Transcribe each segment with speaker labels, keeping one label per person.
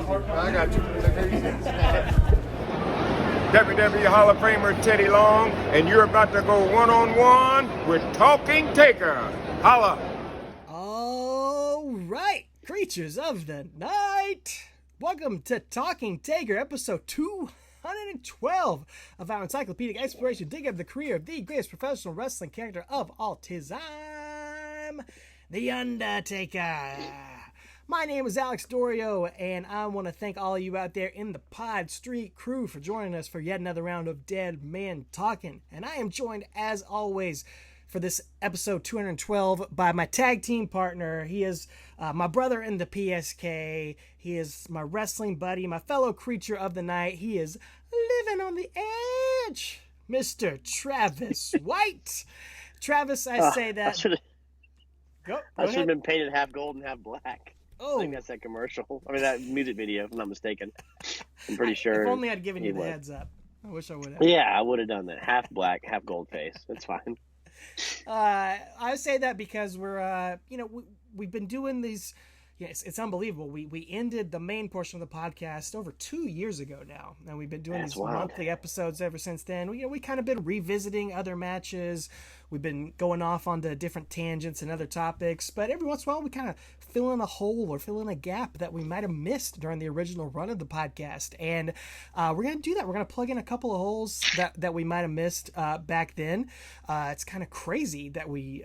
Speaker 1: I got you. WWE Hall of Famer Teddy Long, and you're about to go one-on-one with Talking Taker. Holla.
Speaker 2: All right, creatures of the night. Welcome to Talking Taker, episode 212 of our encyclopedic exploration, dig up the career of the greatest professional wrestling character of all time, The Undertaker. My name is Alex Doriot, and I want to thank all of you out there in the Pod Street crew for joining us for yet another round of Dead Man Talking. And I am joined, as always, for this episode 212 by my tag team partner. He is my brother in the PSK. He is my wrestling buddy, my fellow creature of the night. He is living on the edge, Mr. Travis White. Travis, I say that.
Speaker 3: I should have been painted half gold and half black.
Speaker 2: Oh.
Speaker 3: I think that's that commercial. I mean, that music video, if I'm not mistaken. I'm pretty sure.
Speaker 2: If only I'd given you the heads up. I wish I would have.
Speaker 3: Yeah, I would have done that. Half black, half gold face. That's fine.
Speaker 2: I say that because we're, we've been doing these. Yeah, it's unbelievable. We ended the main portion of the podcast over 2 years ago now, and we've been doing these monthly episodes ever since then. We kind of been revisiting other matches. We've been going off onto different tangents and other topics, but every once in a while we kind of fill in a hole or fill in a gap that we might have missed during the original run of the podcast, and we're going to do that. We're going to plug in a couple of holes that we might have missed back then. It's kind of crazy that we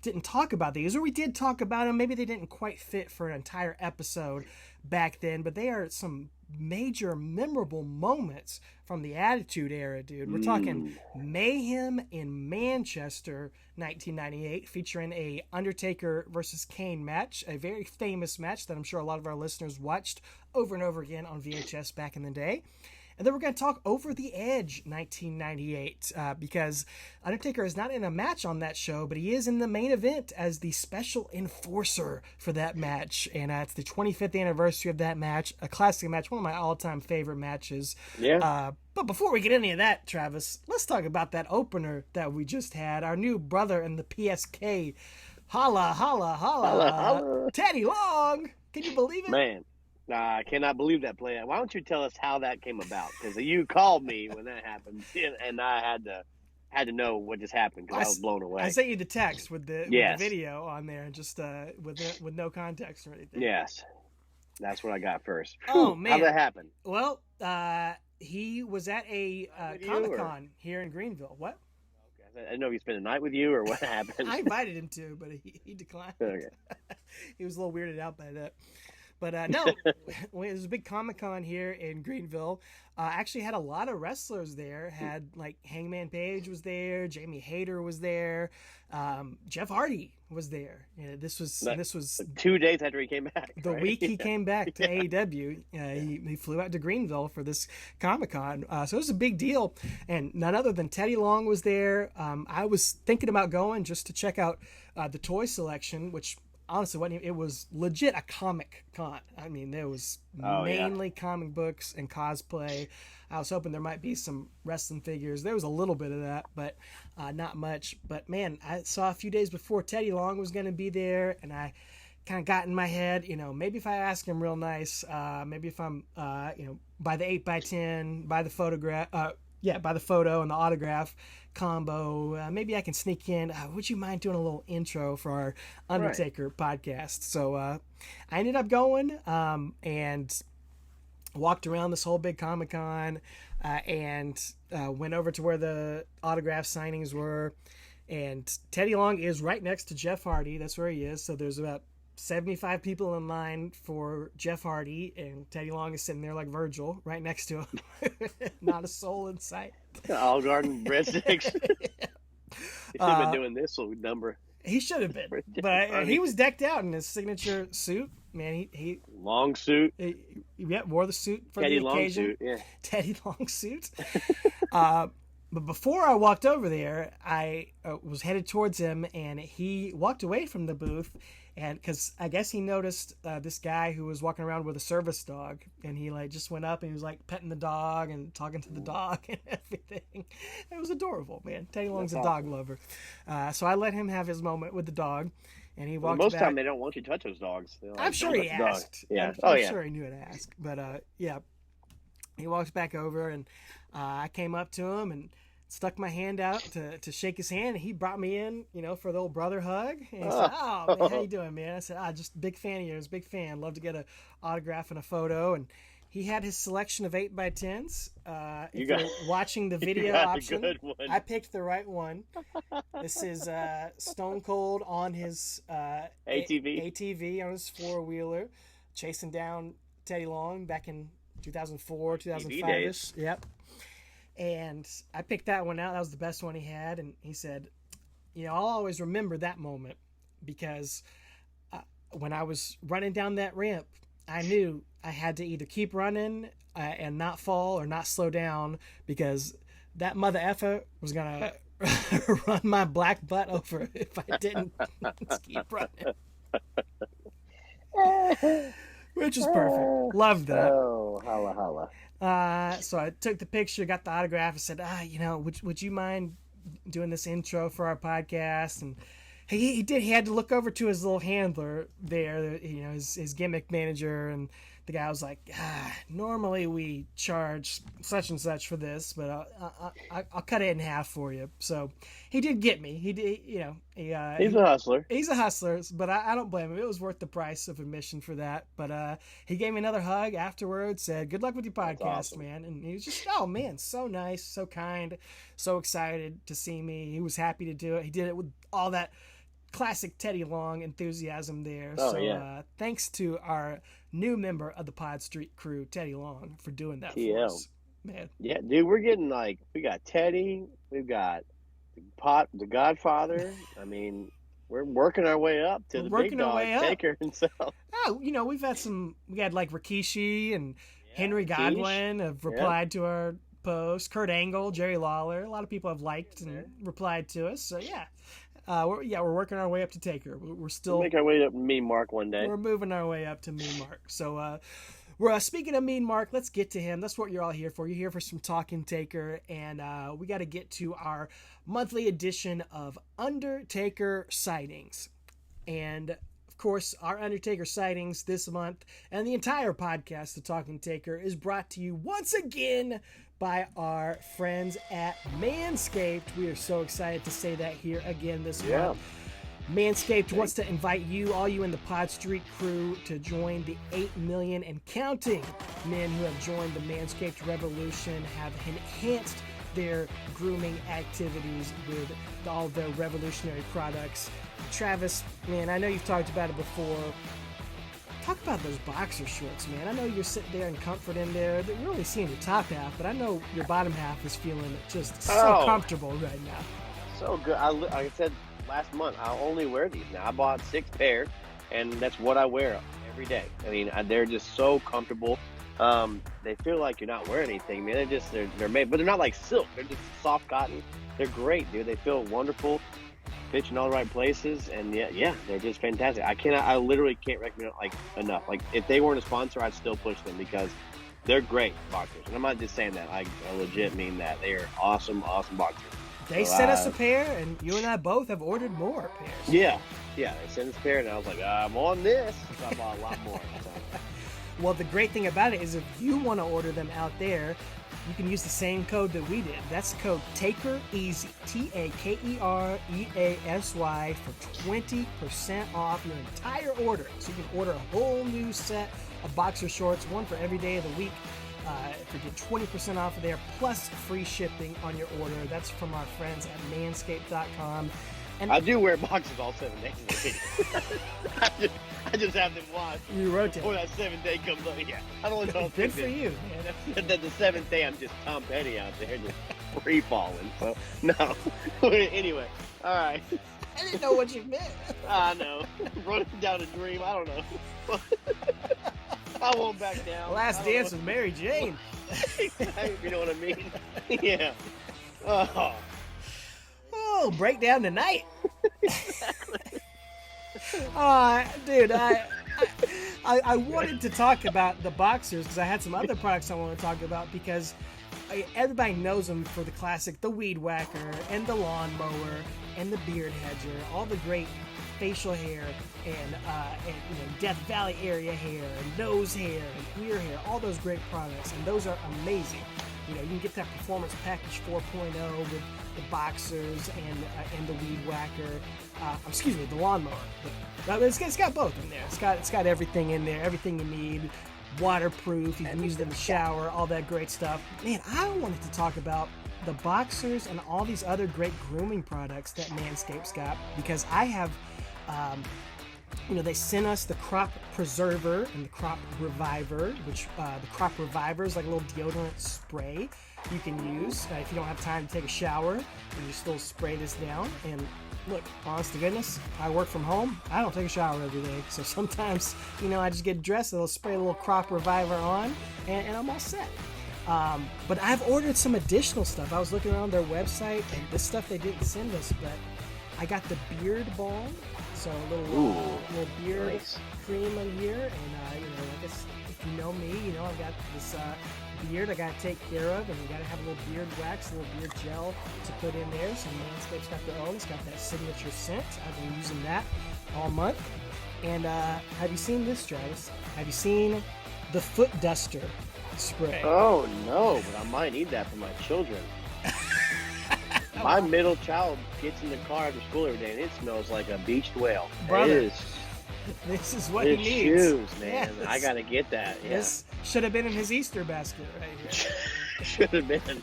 Speaker 2: didn't talk about these, or we did talk about them. Maybe they didn't quite fit for an entire episode back then, but they are some major memorable moments from the Attitude Era, dude. We're talking Mayhem in Manchester 1998, featuring a Undertaker versus Kane match, a very famous match that I'm sure a lot of our listeners watched over and over again on VHS back in the day. And then we're going to talk Over the Edge 1998 because Undertaker is not in a match on that show, but he is in the main event as the special enforcer for that match. And it's the 25th anniversary of that match, a classic match, one of my all-time favorite matches.
Speaker 3: Yeah.
Speaker 2: But before we get into any of that, Travis, let's talk about that opener that we just had. Our new brother in the PSK. Holla, holla, holla.
Speaker 3: Holla, holla.
Speaker 2: Teddy Long. Can you believe it?
Speaker 3: Man. I cannot believe that play. Why don't you tell us how that came about? Because you called me when that happened, and I had to know what just happened because I was blown away.
Speaker 2: I sent you the text with the video on there, just with no context or anything.
Speaker 3: Yes, that's what I got first.
Speaker 2: Oh man,
Speaker 3: how'd that happen?
Speaker 2: Well, he was at a Comic-Con here in Greenville. What?
Speaker 3: Okay. I didn't know if he spent the night with you or what happened.
Speaker 2: I invited him to, but he declined.
Speaker 3: Okay.
Speaker 2: He was a little weirded out by that. But no, it was a big Comic-Con here in Greenville. Actually had a lot of wrestlers there. Had like Hangman Page was there, Jamie Hayter was there, Jeff Hardy was there. This was
Speaker 3: 2 days after he came back.
Speaker 2: The week he came back to AEW, he flew out to Greenville for this Comic-Con. So it was a big deal. And none other than Teddy Long was there. I was thinking about going just to check out the toy selection, which honestly, it was legit a comic con. I mean, there was mainly comic books and cosplay. I was hoping there might be some wrestling figures. There was a little bit of that, but not much. But man, I saw a few days before Teddy Long was going to be there, and I kind of got in my head, maybe if I ask him real nice, maybe if I'm, by the 8x10, by the photograph, by the photo and the autograph combo, maybe I can sneak in. Would you mind doing a little intro for our Undertaker podcast? So I ended up going and walked around this whole big Comic-Con and went over to where the autograph signings were. And Teddy Long is right next to Jeff Hardy. That's where he is. So there's about 75 people in line for Jeff Hardy, and Teddy Long is sitting there like Virgil right next to him. Not a soul in sight.
Speaker 3: All garden breadsticks. He should have been doing this little number.
Speaker 2: He should have been, but he was decked out in his signature suit. Man, he
Speaker 3: long suit.
Speaker 2: Wore the suit for
Speaker 3: Teddy
Speaker 2: the occasion.
Speaker 3: Long suit, yeah.
Speaker 2: Teddy Long suit. But before I walked over there, I was headed towards him, and he walked away from the booth. And because I guess he noticed this guy who was walking around with a service dog, and he just went up and he was petting the dog and talking to the dog and everything. It was adorable, man. Teddy Long's a dog lover. So I let him have his moment with the dog. And he walked
Speaker 3: most
Speaker 2: back.
Speaker 3: time they don't want you to touch those dogs. Like,
Speaker 2: I'm sure he asked.
Speaker 3: Yeah.
Speaker 2: I'm sure he knew to ask. But yeah, he walks back over, and I came up to him and stuck my hand out to shake his hand. And he brought me in, for the old brother hug. And he said, "Oh man, how you doing, man?" I said, "Just big fan of yours, big fan. Love to get an autograph and a photo." And he had his selection of 8x10s. If you're watching the video option, I picked the right one. This is Stone Cold on his ATV on his 4-wheeler, chasing down Teddy Long back in 2004, 2005-ish. Yep. And I picked that one out. That was the best one he had. And he said, I'll always remember that moment because when I was running down that ramp, I knew I had to either keep running and not fall or not slow down because that mother effer was going to run my black butt over if I didn't keep running. Which is perfect. Loved that.
Speaker 3: Oh, holla.
Speaker 2: So I took the picture, got the autograph, and said, would you mind doing this intro for our podcast? And he did. He had to look over to his little handler there, his gimmick manager, and the guy was like, normally we charge such and such for this, but I'll cut it in half for you. So he did get me. He did,
Speaker 3: he's a hustler.
Speaker 2: He's a hustler, but I don't blame him. It was worth the price of admission for that. But he gave me another hug afterwards, said, "Good luck with your podcast,
Speaker 3: awesome.
Speaker 2: man." And he was just, oh man, so nice, so kind, so excited to see me. He was happy to do it. He did it with all that classic Teddy Long enthusiasm there. Thanks to our new member of the Pod Street crew, Teddy Long, for doing that for us. Man.
Speaker 3: Yeah, dude, we're getting we got Teddy, we've got the Godfather. I mean, we're working our way up to the big dog, Taker himself.
Speaker 2: Oh, we had like Rikishi and Henry Godwin have replied to our post. Kurt Angle, Jerry Lawler, a lot of people have liked and replied to us. So yeah. We're working our way up to Taker. We're still
Speaker 3: make our way up to Mean Mark one day.
Speaker 2: We're moving our way up to Mean Mark. So we're speaking of Mean Mark. Let's get to him. That's what you're all here for. You're here for some Talking Taker, and we got to get to our monthly edition of Undertaker Sightings. And of course, our Undertaker Sightings this month and the entire podcast, The Talking Taker, is brought to you once again by our friends at Manscaped. We are so excited to say that here again this month. Manscaped wants to invite you, all you in the Pod Street crew, to join the 8 million and counting men who have joined the Manscaped revolution, have enhanced their grooming activities with all their revolutionary products. Travis, man, I know you've talked about it before. Talk about those boxer shorts, man. I know you're sitting there in comfort in there. We're only seeing your top half, but I know your bottom half is feeling just so comfortable right now.
Speaker 3: So good. Like I said last month, I only wear these now. I bought 6 pairs, and that's what I wear every day. I mean, they're just so comfortable. They feel like you're not wearing anything, man. They're made, but they're not like silk. They're just soft cotton. They're great, dude. They feel wonderful. Pitch in all the right places, and they're just fantastic. I literally can't recommend it enough. Like, if they weren't a sponsor, I'd still push them because they're great boxers. And I'm not just saying that. I legit mean that. They are awesome boxers.
Speaker 2: They sent us a pair, and you and I both have ordered more pairs.
Speaker 3: Yeah, they sent us a pair, and I was like, I'm on this. So I bought a lot more.
Speaker 2: Well, the great thing about it is if you want to order them out there, you can use the same code that we did. That's code TAKEREASY, TAKEREASY, for 20% off your entire order. So you can order a whole new set of boxer shorts, one for every day of the week. If you get 20% off of there, plus free shipping on your order. That's from our friends at manscaped.com. And
Speaker 3: I do wear boxers all 7 days of the week. I just have them washed.
Speaker 2: You rotate.
Speaker 3: Before that 7th day comes up. Yeah. I don't know.
Speaker 2: Good for you, man.
Speaker 3: The 7th day, I'm just Tom Petty out there, just free falling. So, no. Anyway, all right.
Speaker 2: I didn't know what you meant.
Speaker 3: I know. Running down a dream. I don't know. I won't back down.
Speaker 2: Last Dance with Mary Jane.
Speaker 3: You know what I mean? Yeah.
Speaker 2: Oh, breakdown tonight. Dude, I wanted to talk about the boxers because I had some other products I want to talk about because everybody knows them for the classic, the weed whacker and the lawnmower and the beard hedger, all the great facial hair and Death Valley area hair and nose hair and ear hair, all those great products, and those are amazing. You can get that Performance Package 4.0 with the boxers and the weed whacker. The lawnmower. It's got both in there. It's got everything in there, everything you need. Waterproof. You can use it in the shower. All that great stuff. Man, I wanted to talk about the boxers and all these other great grooming products that Manscaped's got, because I have. They sent us the Crop Preserver and the Crop Reviver, which the Crop Reviver is like a little deodorant spray you can use if you don't have time to take a shower. You just still spray this down. And look, honest to goodness, I work from home. I don't take a shower every day. So sometimes, I just get dressed and I'll spray a little Crop Reviver on and I'm all set. But I've ordered some additional stuff. I was looking around their website, and this stuff they didn't send us, but I got the beard balm. So a little beard cream in here, and I guess if you know me, I've got this beard I gotta take care of, and we gotta have a little beard wax, a little beard gel to put in there. So Manscaped's got their own. It's got that signature scent. I've been using that all month. And have you seen this, Travis? Have you seen the foot duster spray?
Speaker 3: Oh no, but I might need that for my children. My middle child gets in the car after school every day, and it smells like a beached whale.
Speaker 2: Brother, this is what he needs.
Speaker 3: Shoes, man. Yes. I gotta get that. Yeah.
Speaker 2: This should have been in his Easter basket right here.
Speaker 3: Should have been.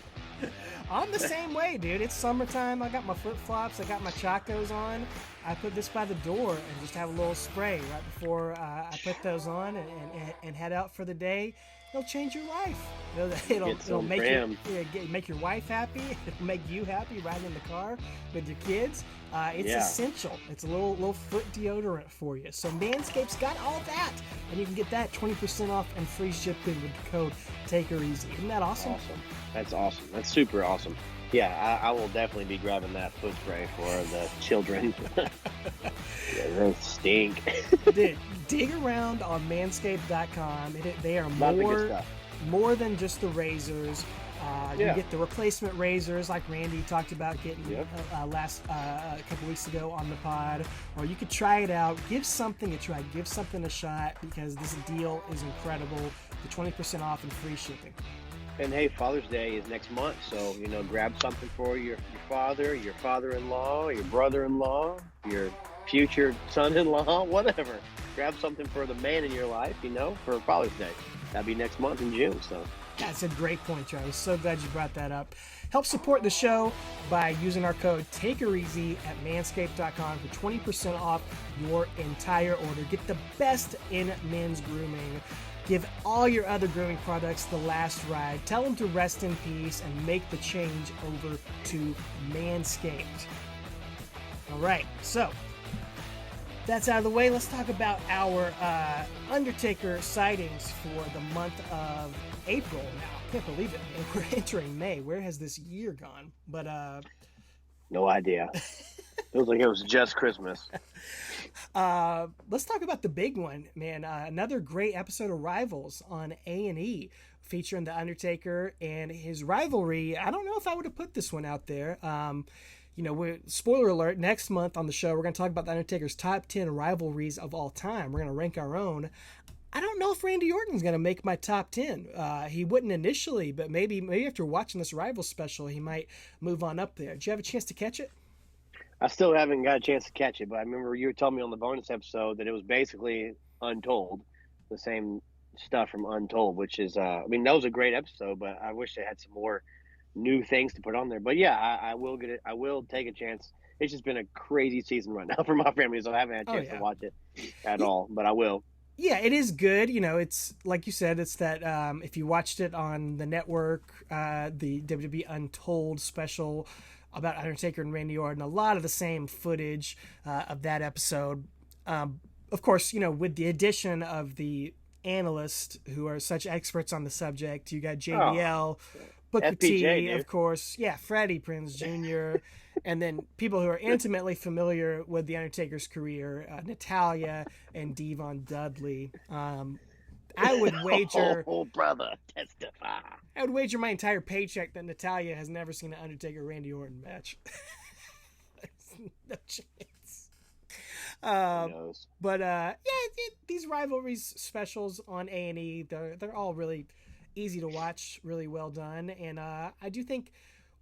Speaker 2: I'm the same way, dude. It's summertime. I got my flip flops. I got my chacos on. I put this by the door and just have a little spray right before I put those on and head out for the day. It'll change your life. It'll make your wife happy. It'll make you happy riding in the car with your kids. It's essential. It's a little foot deodorant for you. So Manscaped's got all that, and you can get that 20% off and free shipping with the code TakerEasy. Isn't that awesome?
Speaker 3: That's awesome. That's super awesome. Yeah, I will definitely be grabbing that foot spray for the children. They stink.
Speaker 2: Dude, dig around on manscaped.com. They are more than just the razors. You get the replacement razors like Randy talked about getting a couple weeks ago on the pod. Or you could try it out. Give something a try. Give something a shot, because this deal is incredible. The 20% off and free shipping.
Speaker 3: And hey, Father's Day is next month, so grab something for your father, your father-in-law, your brother-in-law, your future son-in-law, whatever. Grab something for the man in your life, for Father's Day. That'll be next month in June. So
Speaker 2: that's a great point, Travis. So glad you brought that up. Help support the show by using our code TakerEasy at manscaped.com for 20% off your entire order. Get the best in men's grooming. Give all your other grooming products the last ride. Tell them to rest in peace and make the change over to Manscaped. All right, so that's out of the way. Let's talk about our Undertaker sightings for the month of April now. I can't believe it, man. We're entering May. Where has this year gone? But
Speaker 3: no idea. Feels like it was just Christmas.
Speaker 2: Let's talk about the big one, man. Another great episode of Rivals on A&E featuring The Undertaker and his rivalry. I don't know if I would have put this one out there. Spoiler alert, next month on the show, we're going to talk about The Undertaker's top 10 rivalries of all time. We're going to rank our own. I don't know if Randy Orton's going to make my top 10. He wouldn't initially, but maybe after watching this Rivals special, he might move on up there. Did you have a chance to catch it?
Speaker 3: I still haven't got a chance to catch it, but I remember you were telling me on the bonus episode that it was basically Untold, the same stuff from Untold, which is, that was a great episode, but I wish they had some more new things to put on there. But yeah, I will get it. I will take a chance. It's just been a crazy season right now for my family, so I haven't had a chance to watch it at all, but I will.
Speaker 2: Yeah, it is good. It's like you said, it's that if you watched it on the network, the WWE Untold special about Undertaker and Randy Orton, a lot of the same footage of that episode. Of course, with the addition of the analysts who are such experts on the subject, you got JBL, Booker T, dude. Of course, Freddie Prinze Jr., and then people who are intimately familiar with the Undertaker's career, Natalya and Devon Dudley. I would wager...
Speaker 3: Oh, brother, testify.
Speaker 2: I would wager my entire paycheck that Natalya has never seen an Undertaker-Randy Orton match. No chance.
Speaker 3: Who knows?
Speaker 2: But these rivalries specials on A&E, they're all really easy to watch, really well done, and I do think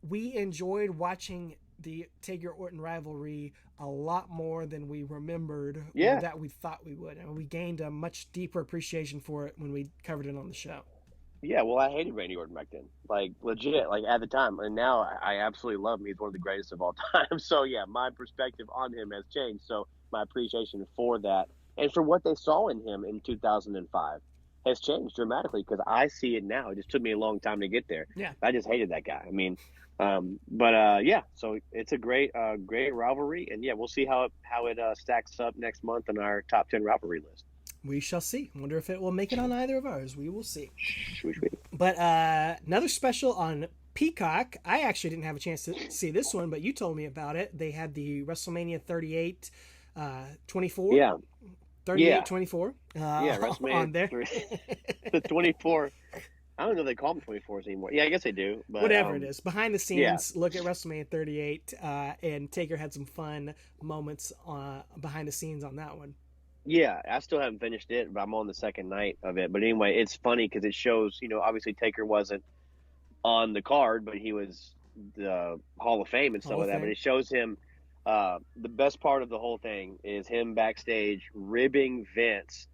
Speaker 2: we enjoyed watching the Taker Orton rivalry a lot more than we remembered or that we thought we would, and we gained a much deeper appreciation for it when we covered it on the show.
Speaker 3: Yeah, well, I hated Randy Orton back then, like legit, like at the time, and now I absolutely love him. He's one of the greatest of all time. So yeah, my perspective on him has changed. So my appreciation for that and for what they saw in him in 2005 has changed dramatically because I see it now. It just took me a long time to get there.
Speaker 2: Yeah,
Speaker 3: I just hated that guy. I mean, yeah. So it's a great rivalry, and yeah, we'll see how it stacks up next month on our top 10 rivalry list.
Speaker 2: We shall see. I wonder if it will make it on either of ours. We will see.
Speaker 3: Sweet.
Speaker 2: But another special on Peacock. I actually didn't have a chance to see this one, but you told me about it. They had the WrestleMania 38, 24.
Speaker 3: Yeah.
Speaker 2: 38, 24.
Speaker 3: WrestleMania
Speaker 2: on there.
Speaker 3: The 24. I don't know if they call them 24s anymore. Yeah, I guess they do. But,
Speaker 2: whatever it is. Behind the scenes, look at WrestleMania 38, and Taker had some fun moments behind the scenes on that one.
Speaker 3: Yeah, I still haven't finished it, but I'm on the second night of it. But anyway, it's funny because it shows, obviously Taker wasn't on the card, but he was the Hall of Fame and stuff like that. But it shows him, the best part of the whole thing is him backstage ribbing Vince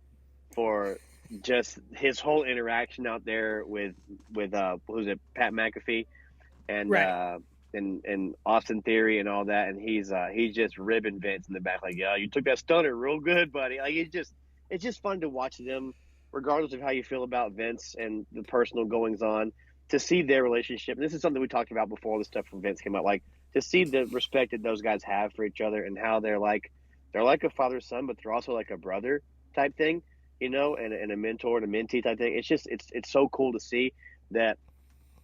Speaker 3: for just his whole interaction out there with who's it, Pat McAfee and
Speaker 2: right.
Speaker 3: and Austin Theory and all that, and he's just ribbing Vince in the back, like, yeah, you took that stunner real good, buddy. Like it's just fun to watch them, regardless of how you feel about Vince and the personal goings on, to see their relationship. And this is something we talked about before the stuff from Vince came out, like to see the respect that those guys have for each other and how they're like a father son, but they're also like a brother type thing, and a mentor and a mentee type thing. It's just it's so cool to see that.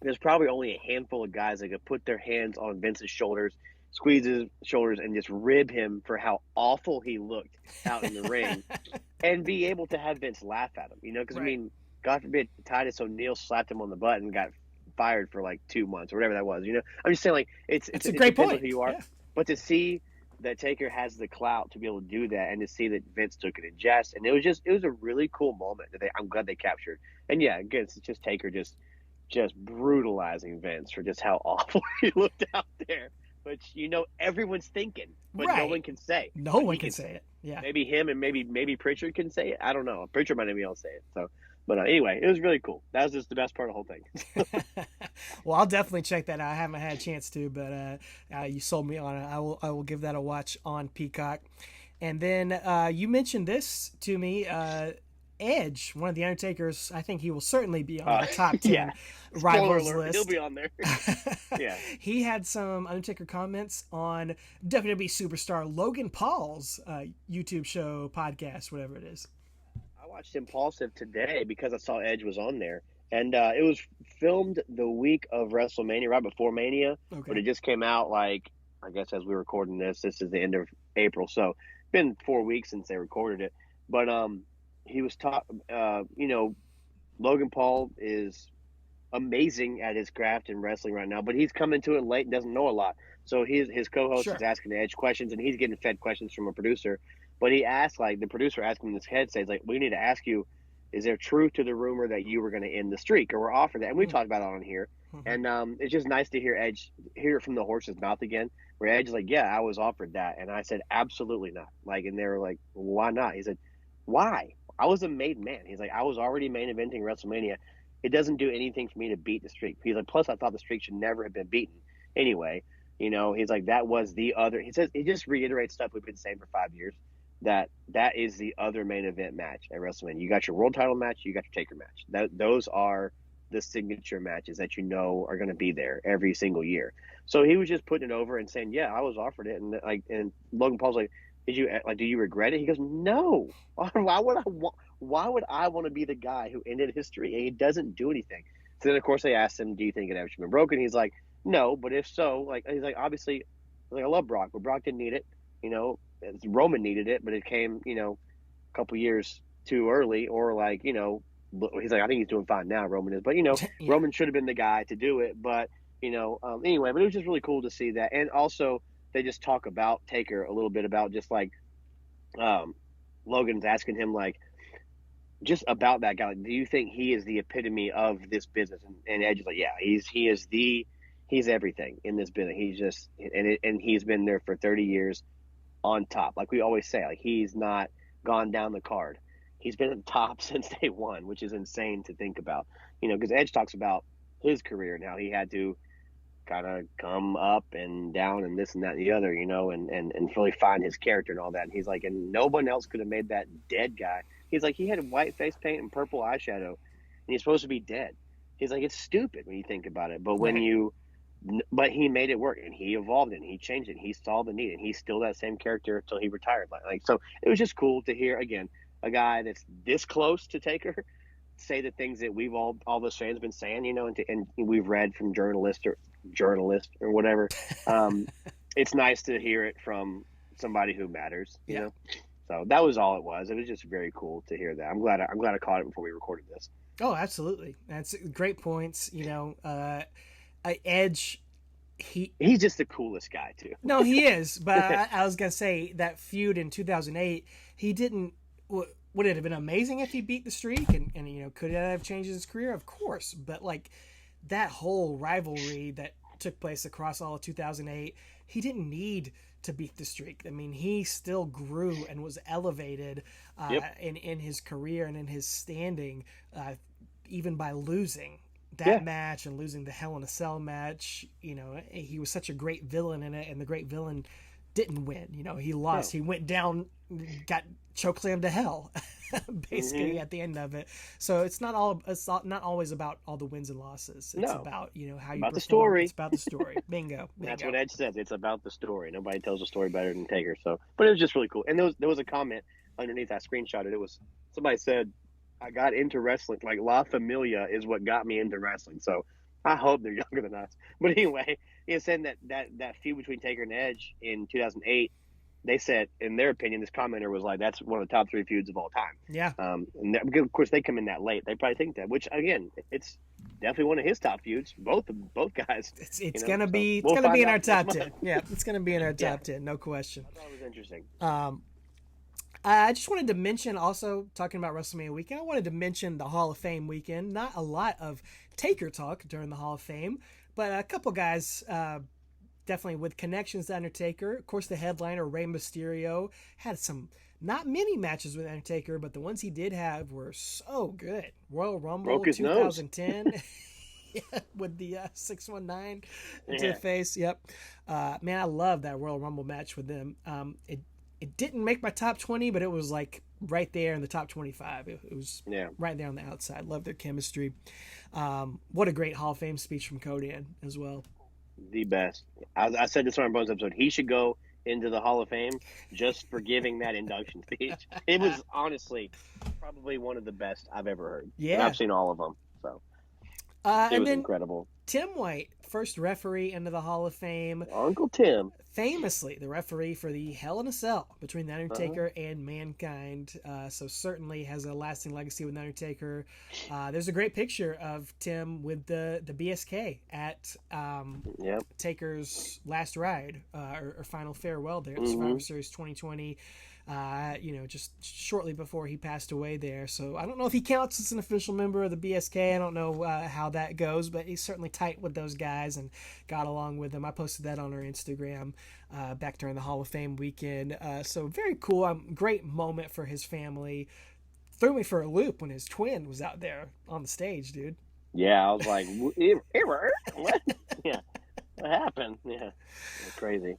Speaker 3: There's probably only a handful of guys that could put their hands on Vince's shoulders, squeeze his shoulders, and just rib him for how awful he looked out in the ring, and be able to have Vince laugh at him. Because right. I mean, God forbid Titus O'Neil slapped him on the butt and got fired for like 2 months or whatever that was. I'm just saying, like it's
Speaker 2: a great point.
Speaker 3: Who you are,
Speaker 2: yeah.
Speaker 3: But to see that Taker has the clout to be able to do that, and to see that Vince took it in jest, and it was a really cool moment that I'm glad they captured. And yeah, again, it's just Taker just brutalizing Vince for just how awful he looked out there, which everyone's thinking, but
Speaker 2: right.
Speaker 3: No one can say.
Speaker 2: No one can say it. Yeah,
Speaker 3: maybe him and maybe Pritchard can say it. I don't know. Pritchard might not be able to say it. So, but anyway, it was really cool. That was just the best part of the whole thing.
Speaker 2: Well, I'll definitely check that out. I haven't had a chance to, but you sold me on it. I will give that a watch on Peacock. And then you mentioned this to me. Edge, one of the Undertakers, I think he will certainly be on the top 10 rivals list.
Speaker 3: He'll be on there. Yeah.
Speaker 2: He had some Undertaker comments on WWE superstar Logan Paul's YouTube show, podcast, whatever it is.
Speaker 3: I watched Impulsive today because I saw Edge was on there. And it was filmed the week of WrestleMania, right before Mania. Okay. But it just came out, like, I guess as we're recording this is the end of April. So it's been 4 weeks since they recorded it. But, he was Logan Paul is amazing at his craft in wrestling right now, but he's coming to it late and doesn't know a lot. So his co-host is asking Edge questions, and he's getting fed questions from a producer. But he asked, like, the producer asked him in his head, says, like, we need to ask you, is there truth to the rumor that you were going to end the streak or were offered that? And we talked about it on here. And it's just nice to hear Edge hear it from the horse's mouth again, where Edge is like, yeah, I was offered that. And I said, absolutely not. Like, and they were like, why not? He said, why? I was a made man. He's like, I was already main eventing WrestleMania. It doesn't do anything for me to beat the streak. He's like, plus I thought the streak should never have been beaten. Anyway, he's like, that was the other. He says, he just reiterates stuff we've been saying for 5 years, that is the other main event match at WrestleMania. You got your world title match, you got your Taker match. Those are the signature matches that are going to be there every single year. So he was just putting it over and saying, yeah, I was offered it, and Logan Paul's like, do you regret it? He goes, no. Why would I want to be the guy who ended history? And he doesn't do anything. So then, of course, they asked him, do you think it ever should have been broken? He's like, no, but if so, he's like, obviously, I love Brock, but Brock didn't need it. Roman needed it, but it came, a couple years too early, or he's like, I think he's doing fine now, Roman is, but yeah. Roman should have been the guy to do it. But, anyway, but it was just really cool to see that. And also, they just talk about Taker a little bit, about just like Logan's asking him, like, just about that guy. Like, do you think he is the epitome of this business? And Edge is like, yeah, he's everything in this business. He's just, and he's been there for 30 years on top. Like we always say, like, he's not gone down the card. He's been at the top since day one, which is insane to think about. You know, because Edge talks about his career and how he had to kind of come up and down and this and that and the other, you know, and really find his character and all that. And he's like, and no one else could have made that dead guy. He's like, he had white face paint and purple eyeshadow, and he's supposed to be dead. He's like, it's stupid when you think about it. But but he made it work, and he evolved it, and he changed it, and he saw the need, and he's still that same character until he retired. Like, so it was just cool to hear, again, a guy that's this close to Taker say the things that we've all those fans been saying, you know, and we've read from journalists or whatever. It's nice to hear it from somebody who matters, you know. So that was all it was. It was just very cool to hear that. I'm glad I caught it before we recorded this.
Speaker 2: Oh, absolutely. That's great points. You know, Edge,
Speaker 3: he's just the coolest guy too.
Speaker 2: No, he is. But I was gonna say that feud in 2008, he didn't. Would it have been amazing if he beat the streak and you know, could it have changed his career? Of course. But like that whole rivalry that took place across all of 2008, he didn't need to beat the streak. I mean, he still grew and was elevated in his career and in his standing, even by losing that match and losing the Hell in a Cell match. You know, he was such a great villain in it, and the great villain didn't win. You know, he lost. He went down, got chokeslammed to hell, basically at the end of it. So it's not always about all the wins and losses. It's about, you know, how you perform.
Speaker 3: The story.
Speaker 2: It's about the story. Bingo.
Speaker 3: That's what Edge says. It's about the story. Nobody tells a story better than Taker. So, but it was just really cool. And there was a comment underneath. I screenshotted. It was somebody said, "I got into wrestling. Like La Familia is what got me into wrestling." So I hope they're younger than us. But anyway, he was saying that feud between Taker and Edge in 2008. They said, in their opinion, this commenter was like, that's one of the top 3 feuds of all time.
Speaker 2: Yeah.
Speaker 3: And that, of course, they come in that late. They probably think that, which, again, it's definitely one of his top feuds. Both guys.
Speaker 2: It's gonna be in our top 10. Yeah, it's gonna be in our top 10, no question.
Speaker 3: I thought it was interesting.
Speaker 2: I just wanted to mention, also talking about WrestleMania weekend, I wanted to mention the Hall of Fame weekend. Not a lot of Taker talk during the Hall of Fame, but a couple guys definitely with connections to Undertaker. Of course, the headliner, Rey Mysterio, had some not many matches with Undertaker, but the ones he did have were so good. Royal Rumble 2010 with the 619 to the face. Yep. Man, I love that Royal Rumble match with them. It didn't make my top 20, but it was like right there in the top 25. It was right there on the outside. Love their chemistry. What a great Hall of Fame speech from Codan as well.
Speaker 3: The best. I said this on our bonus episode. He should go into the Hall of Fame just for giving that induction speech. It was honestly probably one of the best I've ever heard.
Speaker 2: Yeah.
Speaker 3: And I've seen all of them. So it was incredible.
Speaker 2: Tim White, first referee into the Hall of Fame.
Speaker 3: Uncle Tim.
Speaker 2: Famously the referee for the Hell in a Cell between The Undertaker and Mankind. So certainly has a lasting legacy with The Undertaker. There's a great picture of Tim with the BSK at Taker's last ride or final farewell there at Survivor Series 2020. Just shortly before he passed away there. So I don't know if he counts as an official member of the BSK. I don't know how that goes, but he's certainly tight with those guys and got along with them. I posted that on our Instagram back during the Hall of Fame weekend. So very cool. Great moment for his family. Threw me for a loop when his twin was out there on the stage, dude.
Speaker 3: Yeah, I was like, what? Yeah, what happened? Yeah, crazy.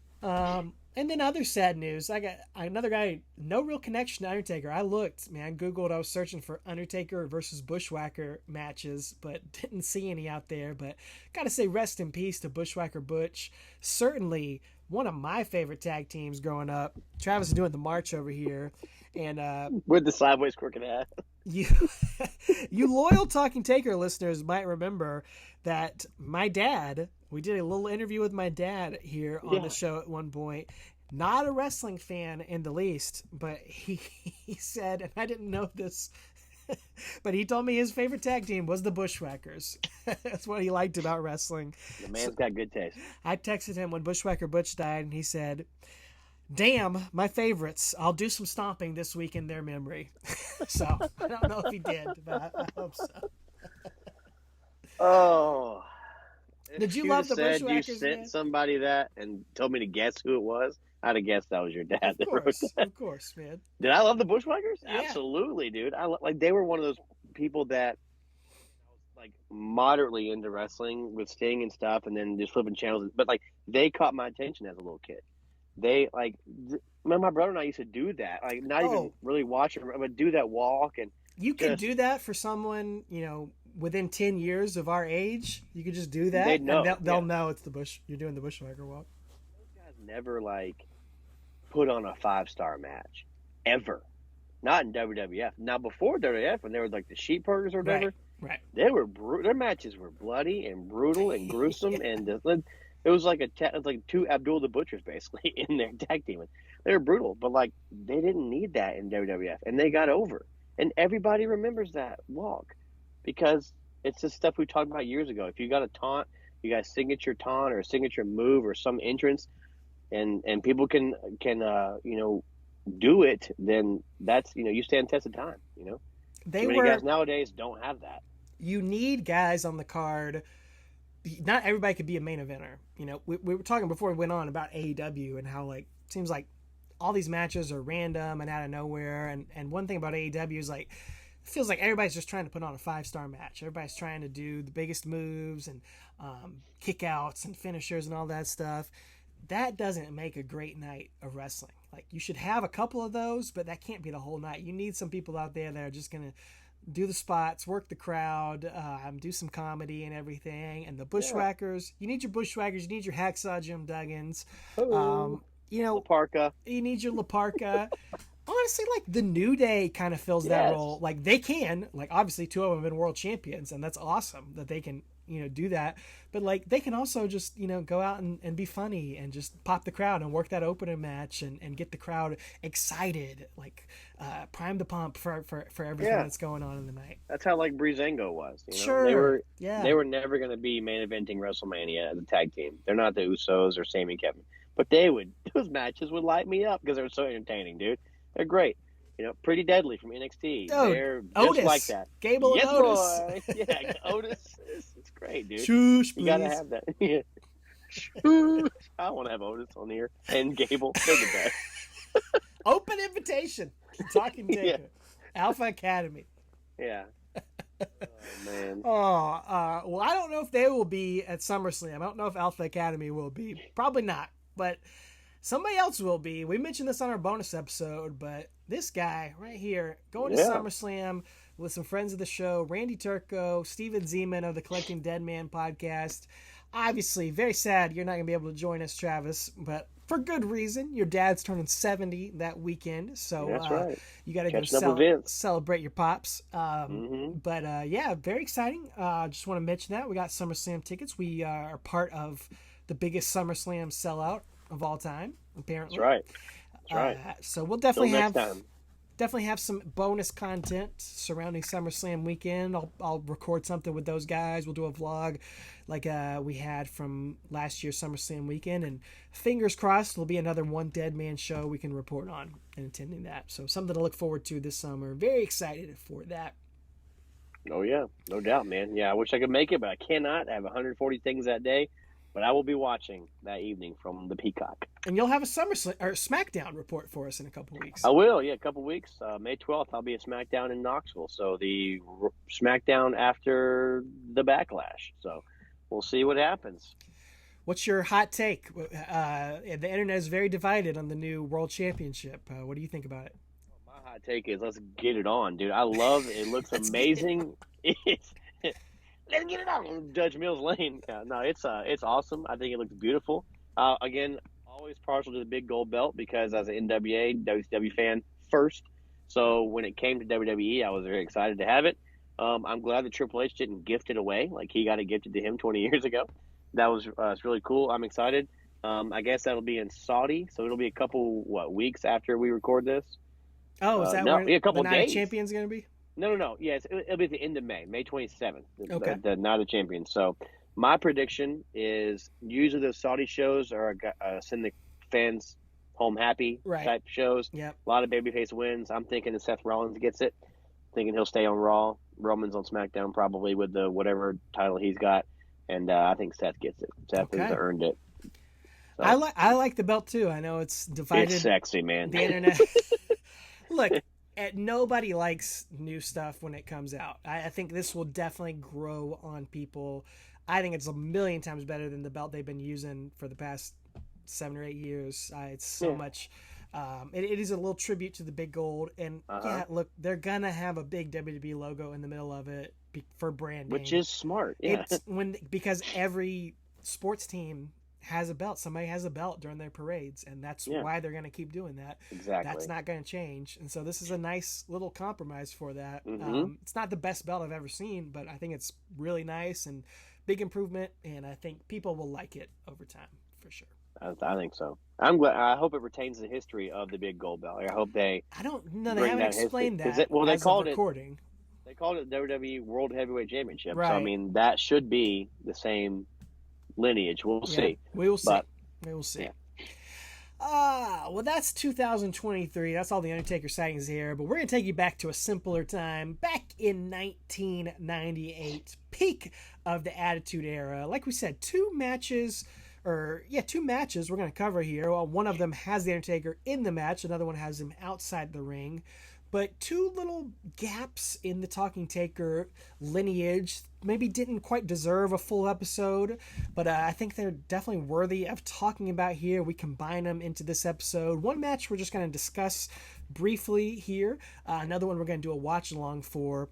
Speaker 2: And then other sad news. I got another guy, no real connection to Undertaker. I looked, man, Googled, I was searching for Undertaker versus Bushwhacker matches, but didn't see any out there. But got to say rest in peace to Bushwhacker Butch. Certainly one of my favorite tag teams growing up. Travis is doing the march over here. And
Speaker 3: with the sideways crooked hat.
Speaker 2: You loyal Talking Taker listeners might remember that my dad, we did a little interview with my dad here on the show at one point. Not a wrestling fan in the least, but he said, and I didn't know this, but he told me his favorite tag team was the Bushwhackers. That's what he liked about wrestling.
Speaker 3: The man's got good taste.
Speaker 2: I texted him when Bushwhacker Butch died, and he said, Damn, my favorites. I'll do some stomping this week in their memory. So I don't know if he did, but I hope so.
Speaker 3: Oh.
Speaker 2: Did you love the Bushwhackers?
Speaker 3: You sent
Speaker 2: man?
Speaker 3: somebody that and told me to guess who it was. I'd have guessed that was your dad.
Speaker 2: Of course, man.
Speaker 3: Did I love the Bushwhackers?
Speaker 2: Yeah.
Speaker 3: Absolutely, dude. They were one of those people that like moderately into wrestling with Sting and stuff, and then just flipping channels. But like they caught my attention as a little kid. They my brother and I used to do that. Like not even really watch it, but do that walk and.
Speaker 2: You could do that for someone, within 10 years of our age. You could just do that.
Speaker 3: They'd know.
Speaker 2: And they'll know it's you're doing the Bushwhacker walk.
Speaker 3: Those guys never put on a 5-star match ever. Not in WWF. Now before WWF, when they were like the Sheep Herders or whatever,
Speaker 2: right.
Speaker 3: They were their matches were bloody and brutal and gruesome, and it was like two Abdul the Butchers basically in their tag team. They were brutal, but they didn't need that in WWF, and they got over. And everybody remembers that walk because it's the stuff we talked about years ago. If you got a taunt, you got a signature taunt or a signature move or some entrance, and people can do it, then that's you stand test of time. Many guys nowadays don't have that.
Speaker 2: You need guys on the card. Not everybody could be a main eventer. We were talking before we went on about AEW and how it seems like all these matches are random and out of nowhere. And one thing about AEW is it feels like everybody's just trying to put on a 5-star match. Everybody's trying to do the biggest moves and kickouts and finishers and all that stuff. That doesn't make a great night of wrestling. You should have a couple of those, but that can't be the whole night. You need some people out there that are just going to do the spots, work the crowd, do some comedy and everything. And the Bushwhackers, you need your Bushwhackers, you need your Hacksaw Jim Duggins.
Speaker 3: Laparca.
Speaker 2: You need your Laparca. Honestly, the New Day kind of fills that role. They can, obviously 2 of them have been world champions, and that's awesome that they can, do that. But they can also just, go out and be funny and just pop the crowd and work that opener match and get the crowd excited, prime the pump for everything that's going on in the night.
Speaker 3: That's how Breezango was.
Speaker 2: Sure.
Speaker 3: They were never going to be main eventing WrestleMania as a tag team. They're not the Usos or Sami and Kevin. But those matches would light me up because they're so entertaining, dude. They're great. Pretty Deadly from NXT. They're just
Speaker 2: Otis.
Speaker 3: like that.
Speaker 2: Gable and Otis.
Speaker 3: Boy. Yeah, Otis. It's great, dude.
Speaker 2: Shush,
Speaker 3: you gotta have that. Yeah. Shush. I want to have Otis on here and Gable. They're the best.
Speaker 2: Open invitation. Talking Taker. Yeah. Alpha Academy.
Speaker 3: Yeah. Oh, man.
Speaker 2: Well, I don't know if they will be at SummerSlam. I don't know if Alpha Academy will be. Probably not. But somebody else will be. We mentioned this on our bonus episode, but this guy right here going to SummerSlam with some friends of the show, Randy Turco, Steven Zeman of the Collecting Dead Man podcast. Obviously, very sad you're not going to be able to join us, Travis, but for good reason. Your dad's turning 70 that weekend, so
Speaker 3: that's right.
Speaker 2: You got to go celebrate your pops. But very exciting. Just want to mention that. We got SummerSlam tickets. We are part of the biggest SummerSlam sellout of all time, apparently.
Speaker 3: That's right.
Speaker 2: So we'll definitely have some bonus content surrounding SummerSlam weekend. I'll record something with those guys. We'll do a vlog like we had from last year's SummerSlam weekend, and fingers crossed there'll be another One Dead Man show we can report on and attending that. So something to look forward to this summer. Very excited for that.
Speaker 3: Oh yeah, no doubt, man. Yeah, I wish I could make it, but I cannot. I have 140 things that day. But I will be watching that evening from the Peacock.
Speaker 2: And you'll have a SmackDown report for us in a couple weeks.
Speaker 3: I will, a couple weeks. May 12th, I'll be at SmackDown in Knoxville. So the SmackDown after the Backlash. So we'll see what happens.
Speaker 2: What's your hot take? The internet is very divided on the new World Championship. What do you think about it?
Speaker 3: My hot take is let's get it on, dude. I love it. It looks amazing. Let's get it on Judge Mills Lane. No, it's awesome. I think it looks beautiful. Again, always partial to the big gold belt because as an NWA, WCW fan first. So when it came to WWE, I was very excited to have it. I'm glad that Triple H didn't gift it away like he got it gifted to him 20 years ago. That was it's really cool. I'm excited. I guess that'll be in Saudi, so it'll be a couple weeks after we record this.
Speaker 2: Oh, is that where
Speaker 3: a couple
Speaker 2: the Night
Speaker 3: days.
Speaker 2: of Champions going to be?
Speaker 3: No. Yeah, it'll be at the end of May 27th.
Speaker 2: Okay.
Speaker 3: The Night of Champions. So my prediction is usually the Saudi shows are send the fans home happy type shows.
Speaker 2: Yep.
Speaker 3: A lot of babyface wins. I'm thinking that Seth Rollins gets it. Thinking he'll stay on Raw. Roman's on SmackDown probably with the whatever title he's got, and I think Seth gets it. Seth has earned it. So.
Speaker 2: I like the belt too. I know it's divided.
Speaker 3: It's sexy, man.
Speaker 2: The internet. Look, nobody likes new stuff when it comes out. I think this will definitely grow on people. I think it's a million times better than the belt they've been using for the past 7 or 8 years. It's so much. It is a little tribute to the big gold, and look, they're gonna have a big WWE logo in the middle of it for branding,
Speaker 3: which is smart. Yeah,
Speaker 2: because every sports team has a belt. Somebody has a belt during their parades, and that's why they're gonna keep doing that.
Speaker 3: Exactly,
Speaker 2: that's not gonna change, and so this is a nice little compromise for that.
Speaker 3: Mm-hmm.
Speaker 2: It's not the best belt I've ever seen, but I think it's really nice and big improvement, and I think people will like it over time for sure.
Speaker 3: I think so. I'm glad. I hope it retains the history of the big gold belt. I hope they.
Speaker 2: I don't know. They haven't explained that.
Speaker 3: They called
Speaker 2: it.
Speaker 3: They called it WWE World Heavyweight Championship.
Speaker 2: Right.
Speaker 3: So I mean, that should be the same lineage. We'll see.
Speaker 2: We will see.
Speaker 3: But,
Speaker 2: we will see.
Speaker 3: Yeah.
Speaker 2: Well, that's 2023. That's all the Undertaker sightings here. But we're going to take you back to a simpler time. Back in 1998, peak of the Attitude Era. Like we said, two matches we're going to cover here. Well, one of them has the Undertaker in the match. Another one has him outside the ring. But two little gaps in the Talking Taker lineage maybe didn't quite deserve a full episode, but I think they're definitely worthy of talking about here. We combine them into this episode. One match we're just going to discuss briefly here. Another one we're going to do a watch along for.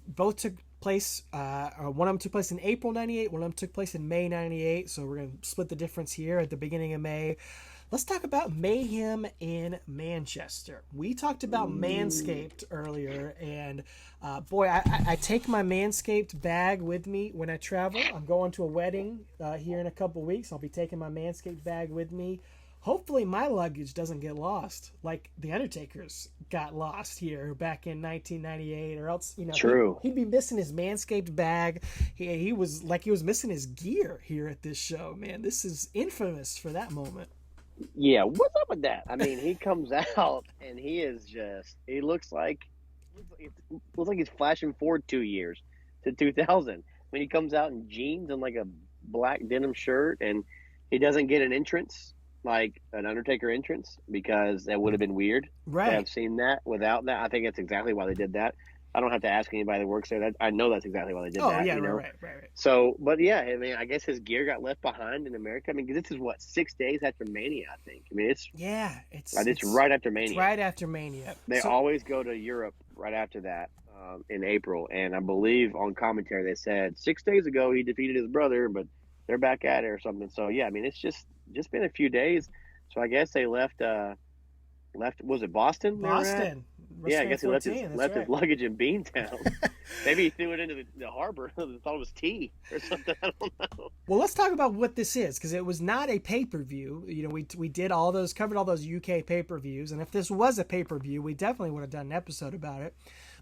Speaker 2: Both took place, one of them took place in April 98, one of them took place in May 98, so we're going to split the difference here at the beginning of May. Let's talk about Mayhem in Manchester. We talked about Manscaped earlier, and boy, I take my Manscaped bag with me when I travel. I'm going to a wedding here in a couple weeks. I'll be taking my Manscaped bag with me. Hopefully my luggage doesn't get lost like the Undertaker's got lost here back in 1998, or else,
Speaker 3: True.
Speaker 2: He'd be missing his Manscaped bag. He was missing his gear here at this show, man. This is infamous for that moment.
Speaker 3: Yeah, what's up with that? I mean, he comes out and he looks like he's flashing forward 2 years to 2000. When he comes out in jeans and like a black denim shirt, and he doesn't get an entrance, like an Undertaker entrance, because that would have been weird to have seen that without that. I think that's exactly why they did that. I don't have to ask anybody that works there. I know that's exactly why they did that.
Speaker 2: Oh, yeah,
Speaker 3: you know?
Speaker 2: Right.
Speaker 3: So, but yeah, I mean, I guess his gear got left behind in America. I mean, because this is 6 days after Mania, I think. I mean, it's right after Mania.
Speaker 2: It's right after Mania.
Speaker 3: They always go to Europe right after that in April, and I believe on commentary they said 6 days ago he defeated his brother, but they're back at it or something. So yeah, I mean, it's just been a few days. So I guess they left. Was it Boston?
Speaker 2: Boston.
Speaker 3: Yeah, I guess he left his luggage in Beantown. Maybe he threw it into the harbor. Thought it was tea or something. I don't know.
Speaker 2: Well, let's talk about what this is, because it was not a pay-per-view. We did covered all those UK pay-per-views, and if this was a pay-per-view, we definitely would have done an episode about it.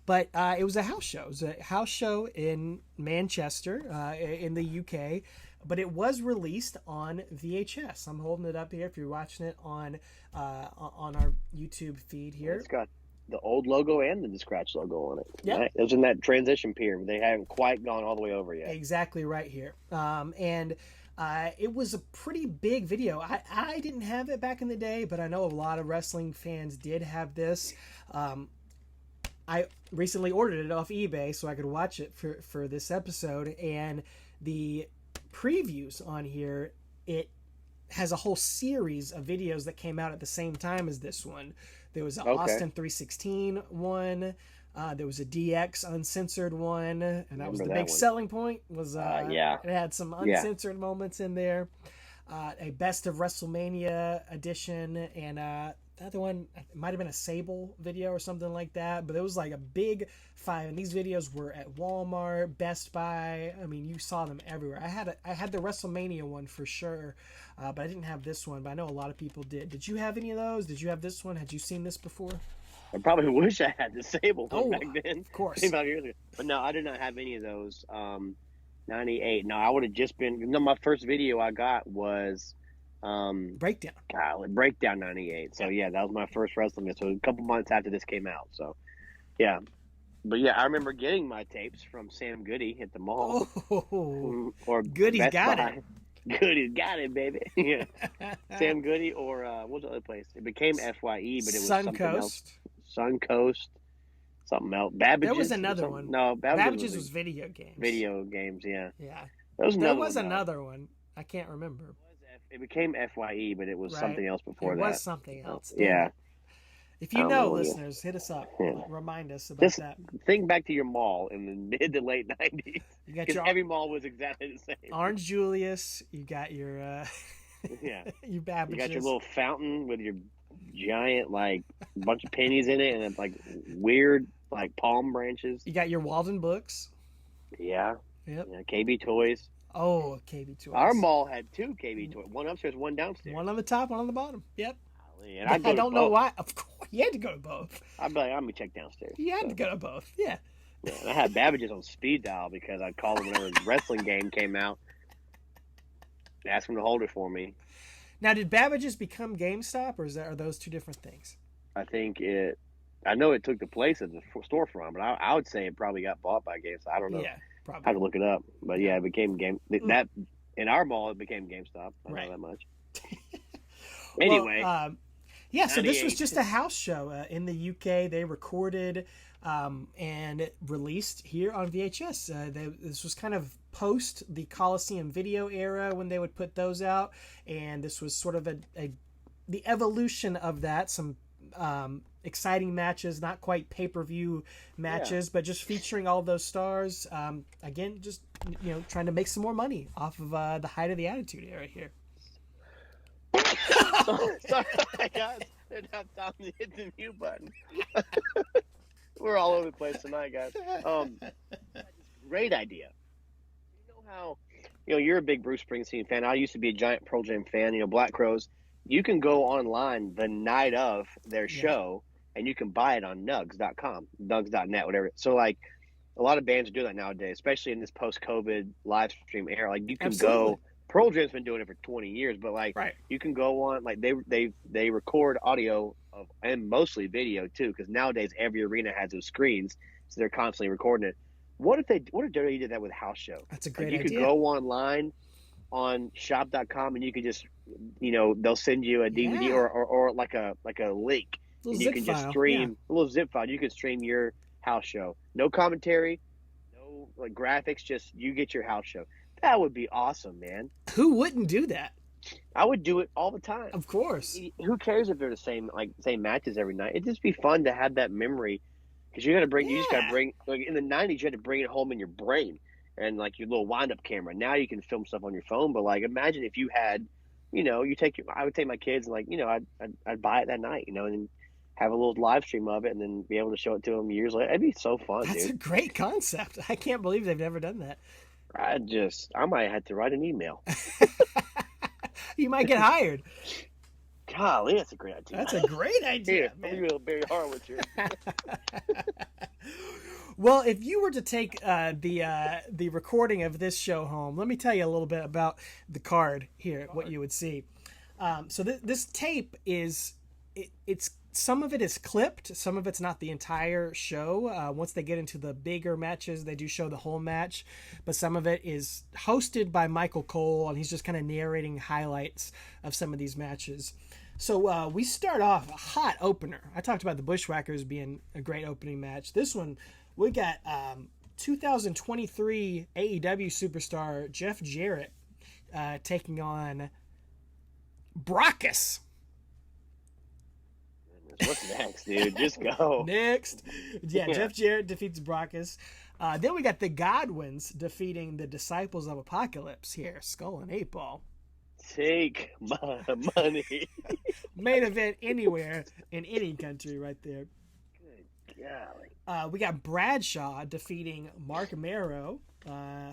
Speaker 2: But it was a house show. It was a house show in Manchester, in the UK. But it was released on VHS. I'm holding it up here if you're watching it on our YouTube feed here.
Speaker 3: It's got the old logo and the Scratch logo on it.
Speaker 2: Yeah.
Speaker 3: Right? It was in that transition period. They haven't quite gone all the way over yet.
Speaker 2: Exactly right here. And it was a pretty big video. I didn't have it back in the day, but I know a lot of wrestling fans did have this. I recently ordered it off eBay so I could watch it for this episode. And the previews on here, it has a whole series of videos that came out at the same time as this one. There was an Austin 316 one. There was a DX uncensored one, and that was the big selling point. It had some uncensored moments in there. A best of WrestleMania edition, and the other one, it might have been a Sable video or something like that, but it was like a big 5, and these videos were at Walmart, Best Buy. I mean, you saw them everywhere. I had the WrestleMania one for sure, but I didn't have this one, but I know a lot of people did. Did you have any of those? Did you have this one? Had you seen this before?
Speaker 3: I probably wish I had the Sable one back then.
Speaker 2: Of course.
Speaker 3: 5 years ago. But no, I did not have any of those. 98. No, I would have just been. No, my first video I got was
Speaker 2: Breakdown.
Speaker 3: Breakdown 98. So yeah, that was my first wrestling. So a couple months after this came out. So yeah, but yeah, I remember getting my tapes from Sam Goody at the mall.
Speaker 2: Oh,
Speaker 3: or
Speaker 2: Goody's
Speaker 3: Best
Speaker 2: got
Speaker 3: Buy.
Speaker 2: it.
Speaker 3: Goody's got it, baby. Yeah, Sam Goody or what was the other place? It became FYE, but it was something else. Suncoast. Something else. Babbage's.
Speaker 2: There was another one.
Speaker 3: No,
Speaker 2: Babbage's was video games.
Speaker 3: Video games, yeah.
Speaker 2: Yeah.
Speaker 3: There was
Speaker 2: another one. I can't remember.
Speaker 3: It became FYE, but it was something else before that.
Speaker 2: It was something else.
Speaker 3: Yeah.
Speaker 2: If you know, listeners, hit us up. Yeah. Remind us about that.
Speaker 3: Think back to your mall in the mid to late 90s. You got your every mall was exactly the same.
Speaker 2: Orange Julius. You got your
Speaker 3: yeah.
Speaker 2: You Babbage's.
Speaker 3: You got your little fountain with your giant bunch of pennies in it and weird palm branches.
Speaker 2: You got your Walden books.
Speaker 3: Yeah.
Speaker 2: Yep.
Speaker 3: Yeah, KB Toys.
Speaker 2: Oh, KB Toys.
Speaker 3: Our mall had 2 KB Toys. One upstairs, one downstairs.
Speaker 2: One on the top, one on the bottom. Yep.
Speaker 3: And I
Speaker 2: don't know why. Of course, you had to go to both.
Speaker 3: I'd be like, I'm going to check downstairs.
Speaker 2: You had to go to both. Yeah.
Speaker 3: Yeah, and I had Babbage's on speed dial because I'd call them whenever the wrestling game came out. Ask them to hold it for me.
Speaker 2: Now, did Babbage's become GameStop, or are those two different things?
Speaker 3: I know it took the place of the storefront, but I would say it probably got bought by GameStop. I don't know.
Speaker 2: Yeah, probably.
Speaker 3: I have to look it up. But yeah, it became that in our mall it became GameStop. I
Speaker 2: right.
Speaker 3: know that much. Anyway.
Speaker 2: Well, yeah, so this was just a house show in the UK. They recorded and released here on VHS. This was kind of post the Coliseum video era when they would put those out, and this was sort of the evolution of that. Some exciting matches, not quite pay-per-view matches, but just featuring all those stars. Again, just trying to make some more money off of the height of the Attitude Era here.
Speaker 3: Sorry, guys. They're not time to hit the mute button. We're all over the place tonight, guys. Great idea. You know how you're a big Bruce Springsteen fan. I used to be a giant Pearl Jam fan. Black Crowes. You can go online the night of their show and you can buy it on nugs.com, nugs.net, whatever. So a lot of bands do that nowadays, especially in this post-COVID live stream era. You can go. Pearl Jam's been doing it for 20 years, but you can go on they record audio and mostly video too, because nowadays every arena has those screens, so they're constantly recording it. What if WWE did that with house show?
Speaker 2: That's a great idea.
Speaker 3: You could go online on shop.com and you could just they'll send you a DVD or like a link, and you can just stream a little zip file. You can stream your house show. No commentary, no graphics, just you get your house show. That would be awesome, man.
Speaker 2: Who wouldn't do that?
Speaker 3: I would do it all the time.
Speaker 2: Of course.
Speaker 3: Who cares if they're the same matches every night? It'd just be fun to have that memory, because you just got to bring in the 90s. You had to bring it home in your brain and your little wind-up camera. Now you can film stuff on your phone, but imagine if you had, I would take my kids and I'd buy it that night, and then have a little live stream of it and then be able to show it to them years later. It'd be so fun, dude.
Speaker 2: That's a great concept. I can't believe they've never done that.
Speaker 3: I might have to write an email.
Speaker 2: You might get hired.
Speaker 3: Golly, that's a great idea.
Speaker 2: That's a great idea, man.
Speaker 3: Maybe a Barry Horowitz here.
Speaker 2: Well, if you were to take the recording of this show home, let me tell you a little bit about the card here, what you would see. So this tape it's some of it is clipped, some of it's not the entire show. Once they get into the bigger matches, they do show the whole match, but some of it is hosted by Michael Cole, and he's just kind of narrating highlights of some of these matches. So we start off a hot opener. I talked about the Bushwhackers being a great opening match. This one, we got 2023 AEW superstar Jeff Jarrett taking on Brockus.
Speaker 3: What's next, dude? Just go.
Speaker 2: Next. Yeah, Jeff Jarrett defeats Brockus. Then we got the Godwins defeating the Disciples of Apocalypse here. Skull and 8-Ball.
Speaker 3: Take my money.
Speaker 2: Main event anywhere in any country right there.
Speaker 3: Good golly.
Speaker 2: We got Bradshaw defeating Mark Marrow,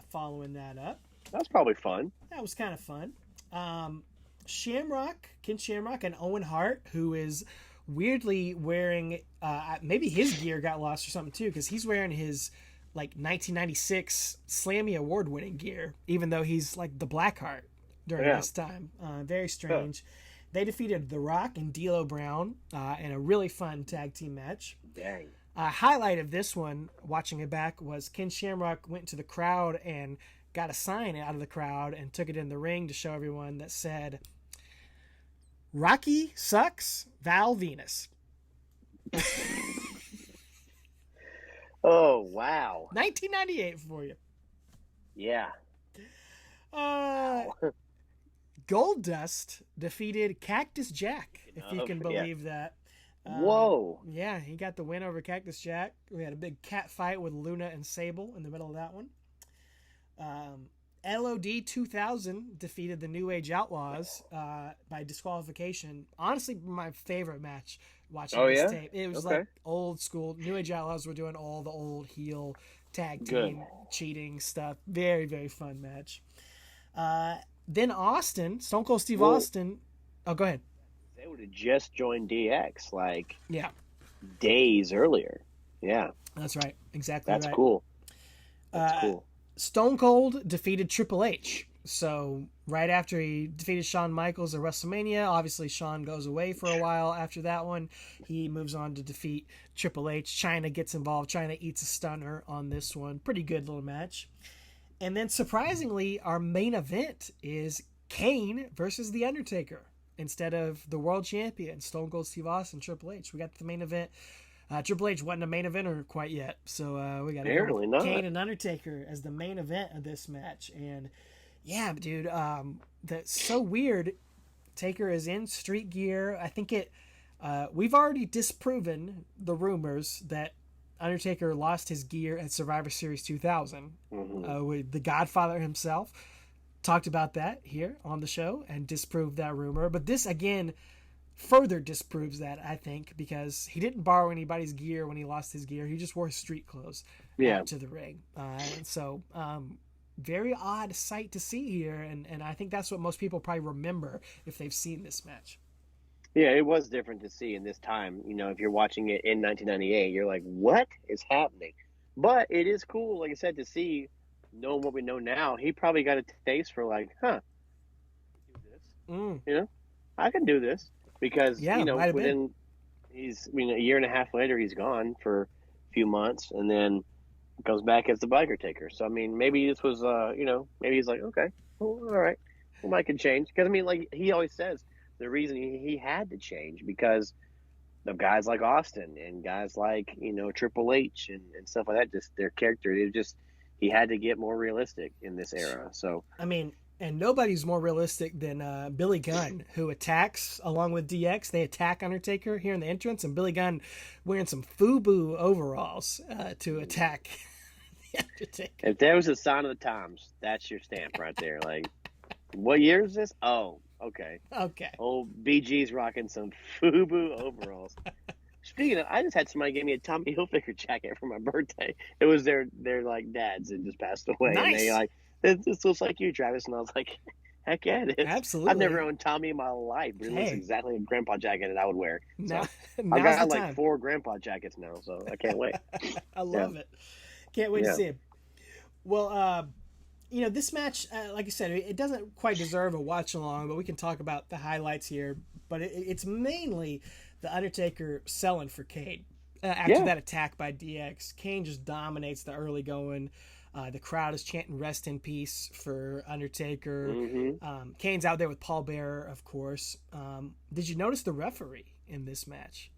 Speaker 2: following that up.
Speaker 3: That's probably fun.
Speaker 2: That was kind of fun. Ken Shamrock, and Owen Hart, who is weirdly wearing maybe his gear got lost or something too, because he's wearing his 1996 Slammy award winning gear, even though he's the Blackheart during this time. Very strange. They defeated The Rock and D'Lo Brown in a really fun tag team match.
Speaker 3: Dang.
Speaker 2: Highlight of this one, watching it back, was Ken Shamrock went to the crowd and got a sign out of the crowd and took it in the ring to show everyone that said, "Rocky sucks, Val Venus."
Speaker 3: Oh, wow.
Speaker 2: 1998 for you.
Speaker 3: Yeah.
Speaker 2: Goldust defeated Cactus Jack, if you can believe that.
Speaker 3: Whoa.
Speaker 2: Yeah, he got the win over Cactus Jack. We had a big cat fight with Luna and Sable in the middle of that one. LOD 2000 defeated the New Age Outlaws by disqualification. Honestly, my favorite match watching this tape. It was like old school. New Age Outlaws were doing all the old heel tag team cheating stuff. Very, very fun match. Then Austin, Stone Cold Steve Austin. Oh, go ahead.
Speaker 3: They would have just joined DX
Speaker 2: yeah,
Speaker 3: days earlier. Yeah.
Speaker 2: That's right. Exactly
Speaker 3: That's
Speaker 2: right.
Speaker 3: cool. That's cool.
Speaker 2: Stone Cold defeated Triple H. So right after he defeated Shawn Michaels at WrestleMania, obviously Shawn goes away for a while after that one. He moves on to defeat Triple H. Chyna gets involved. Chyna eats a stunner on this one. Pretty good little match. And then surprisingly, our main event is Kane versus The Undertaker instead of the world champion, Stone Cold Steve Austin, Triple H. We got the main event. Triple H wasn't a main eventer quite yet, so we got Kane and Undertaker as the main event of this match. And yeah, dude, that's so weird. Taker is in street gear. I think we've already disproven the rumors that Undertaker lost his gear at Survivor Series 2000. With the Godfather himself talked about that here on the show and disproved that rumor. But this again further disproves that, I think, because he didn't borrow anybody's gear when he lost his gear. He just wore street clothes out to the ring. And so very odd sight to see here, and I think that's what most people probably remember if they've seen this match.
Speaker 3: Yeah, it was different to see in this time. You know, if you're watching it in 1998, you're like, what is happening? But it is cool, like I said, to see, knowing what we know now. He probably got a taste for like, do this. You know, I can do this. Because, you know, a year and a half later, he's gone for a few months and then goes back as the biker taker. So, I mean, maybe this was, maybe he's like, okay, well, all right, well, I can change. Because, I mean, like he always says, the reason he had to change because of guys like Austin and guys like, Triple H and stuff like that, just their character. He had to get more realistic in this era. So,
Speaker 2: I mean, and nobody's more realistic than Billy Gunn, who attacks along with DX. They attack Undertaker here in the entrance, and Billy Gunn wearing some FUBU overalls to attack the Undertaker.
Speaker 3: If there was a sign of the times, that's your stamp right there. Like, what year is this? Oh, okay.
Speaker 2: Okay.
Speaker 3: Old BG's rocking some FUBU overalls. Speaking of, I just had somebody give me a Tommy Hilfiger jacket for my birthday. It was their like dads that just passed away.
Speaker 2: Nice.
Speaker 3: And they like, this looks like you, Travis. And I was like, heck yeah, it is.
Speaker 2: Absolutely.
Speaker 3: I've never owned Tommy in my life, but it looks exactly like a grandpa jacket that I would wear. So
Speaker 2: I
Speaker 3: got like 4 grandpa jackets now, so I can't wait.
Speaker 2: I love it. Can't wait to see it. Well, this match, like I said, it doesn't quite deserve a watch along, but we can talk about the highlights here. But it's mainly the Undertaker selling for Kane. After that attack by DX, Kane just dominates the early going. The crowd is chanting "Rest in peace" for Undertaker. Kane's out there with Paul Bearer, of course. Did you notice the referee in this match?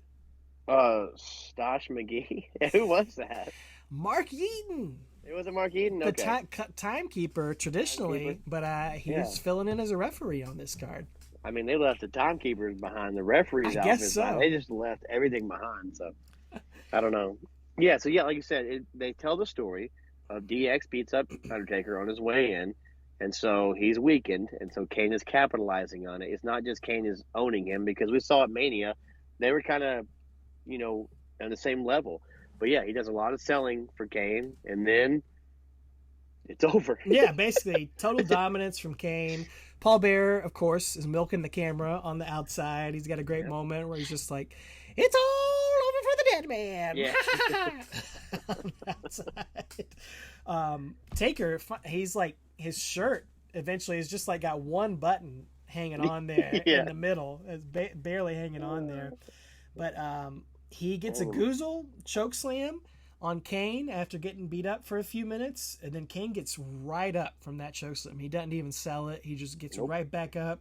Speaker 3: Stosh McGee. Who was that?
Speaker 2: Mark Eaton.
Speaker 3: It was a Mark Eaton.
Speaker 2: The timekeeper traditionally, but he was filling in as a referee on this card.
Speaker 3: I mean, they left the timekeepers behind. The referees,
Speaker 2: I guess so.
Speaker 3: They just left everything behind. So I don't know. Yeah. So like you said, they tell the story of DX beats up Undertaker on his way in, and so he's weakened, and so Kane is capitalizing on it. It's not just Kane is owning him, because we saw at Mania, they were kind of, on the same level. But yeah, he does a lot of selling for Kane, and then it's over.
Speaker 2: Yeah, basically, total dominance from Kane. Paul Bearer, of course, is milking the camera on the outside. He's got a great moment where he's just like, "It's all over for the dead man."
Speaker 3: Yeah.
Speaker 2: On the outside. Taker, he's like, his shirt eventually is just like got one button hanging on there
Speaker 3: Yeah.
Speaker 2: in the middle. It's barely hanging on there. But he gets a goozle choke slam on Kane after getting beat up for a few minutes, and then Kane gets right up from that choke slam. He doesn't even sell it. He just gets right back up.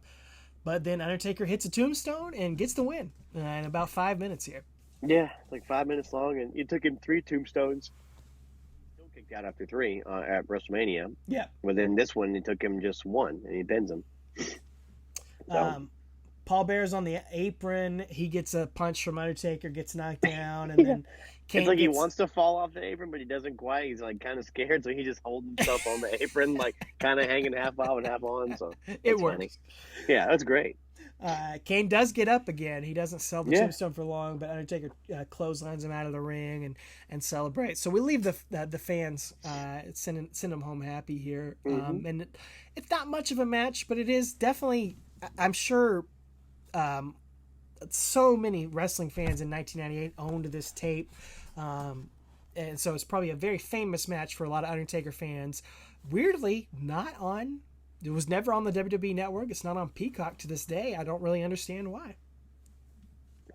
Speaker 2: But then Undertaker hits a tombstone and gets the win in about 5 minutes here.
Speaker 3: Yeah, like 5 minutes long, and it took him 3 tombstones. Still kicked out after 3 at WrestleMania.
Speaker 2: Yeah.
Speaker 3: But then this one, it took him just 1, and he pins him. So.
Speaker 2: Paul Bear's on the apron. He gets a punch from Undertaker, gets knocked down, and then Kane
Speaker 3: it's like he wants to fall off the apron, but he doesn't quite. He's like kind of scared, so he just holds himself on the apron, like kind of hanging half off and half on. So
Speaker 2: it works.
Speaker 3: Funny. Yeah, that's great.
Speaker 2: Kane does get up again. He doesn't sell the tombstone for long, but Undertaker clotheslines him out of the ring and celebrates. So we leave the fans send them home happy here. And it's not much of a match, but it is definitely, I'm sure, so many wrestling fans in 1998 owned this tape. And so it's probably a very famous match for a lot of Undertaker fans. Weirdly, it was never on the WWE Network. It's not on Peacock to this day. I don't really understand why.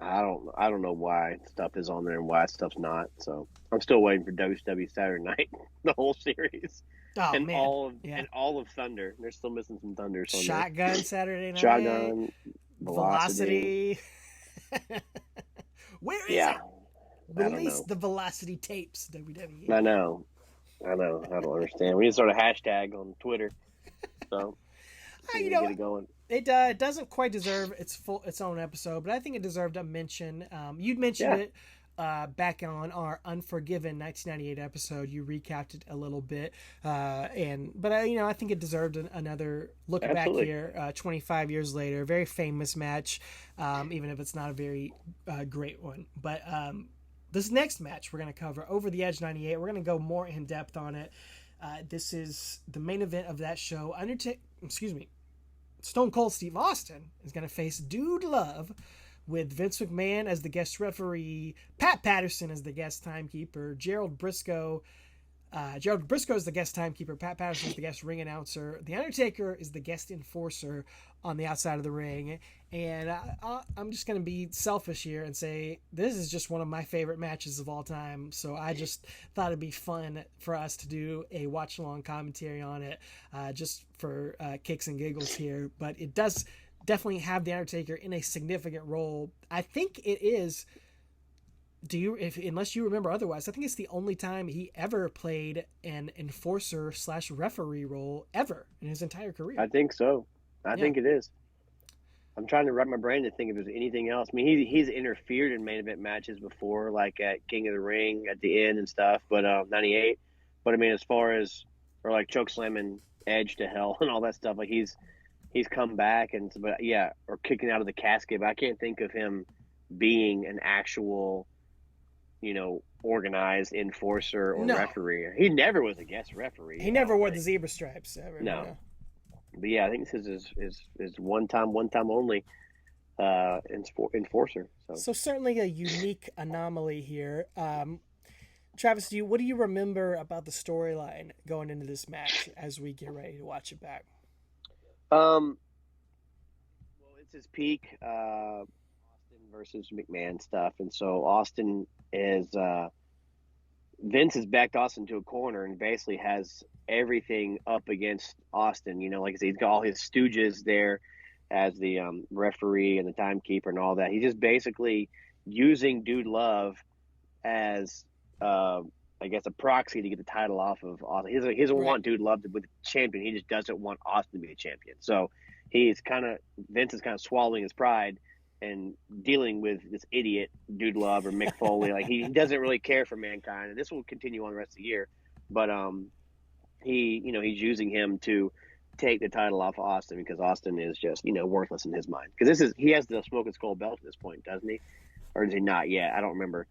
Speaker 3: I don't know why stuff is on there and why stuff's not. So I'm still waiting for WWE Saturday Night, the whole series.
Speaker 2: Oh,
Speaker 3: and
Speaker 2: man.
Speaker 3: all of Thunder. They're still missing some Thunders on
Speaker 2: Shotgun Saturday Night.
Speaker 3: Shotgun,
Speaker 2: Velocity. Where is it? Release
Speaker 3: know.
Speaker 2: the Velocity tapes, WWE.
Speaker 3: I know. I don't understand. We need to start a hashtag on Twitter. So get it going.
Speaker 2: It doesn't quite deserve its own episode, but I think it deserved a mention. You'd mentioned it back on our Unforgiven 1998 episode. You recapped it a little bit, but I think it deserved another look back here. 25 years later, very famous match, even if it's not a very great one. But this next match we're going to cover, Over the Edge 98. We're going to go more in depth on it. This is the main event of that show. Stone Cold Steve Austin is going to face Dude Love with Vince McMahon as the guest referee, Pat Patterson as the guest timekeeper, Gerald Brisco. Gerald Brisco is the guest timekeeper. Pat Patterson is the guest ring announcer. The Undertaker is the guest enforcer on the outside of the ring. And I'm just going to be selfish here and say this is just one of my favorite matches of all time. So I just thought it'd be fun for us to do a watch-along commentary on it, just for kicks and giggles here. But it does definitely have the Undertaker in a significant role. I think it is. Unless you remember otherwise, I think it's the only time he ever played an enforcer / referee role ever in his entire career.
Speaker 3: I think so. I think it is. I'm trying to wrap my brain to think if there's anything else. I mean, he's interfered in main event matches before, like at King of the Ring at the end and stuff, but 98. But I mean, as far as, or like chokeslamming Edge to hell and all that stuff, like he's come back or kicking out of the casket. But I can't think of him being an actual, organized enforcer or referee. He never was a guest referee.
Speaker 2: He never wore the zebra stripes ever.
Speaker 3: No. But yeah, I think this is one time only enforcer.
Speaker 2: So certainly a unique anomaly here. Travis, what do you remember about the storyline going into this match as we get ready to watch it back?
Speaker 3: Well, it's his peak Austin versus McMahon stuff, and so Austin is Vince has backed Austin to a corner and basically has everything up against Austin. Like I said, he's got all his stooges there as the referee and the timekeeper and all that. He's just basically using Dude Love as I guess a proxy to get the title off of Austin. He doesn't want Dude Love to be the champion. He just doesn't want Austin to be a champion. So Vince is kind of swallowing his pride and dealing with this idiot Dude Love or Mick Foley. Like he doesn't really care for Mankind, and this will continue on the rest of the year. But he's using him to take the title off of Austin because Austin is just worthless in his mind. Because he has the Smoking Skull belt at this point, doesn't he? Or is he not yet? I don't remember.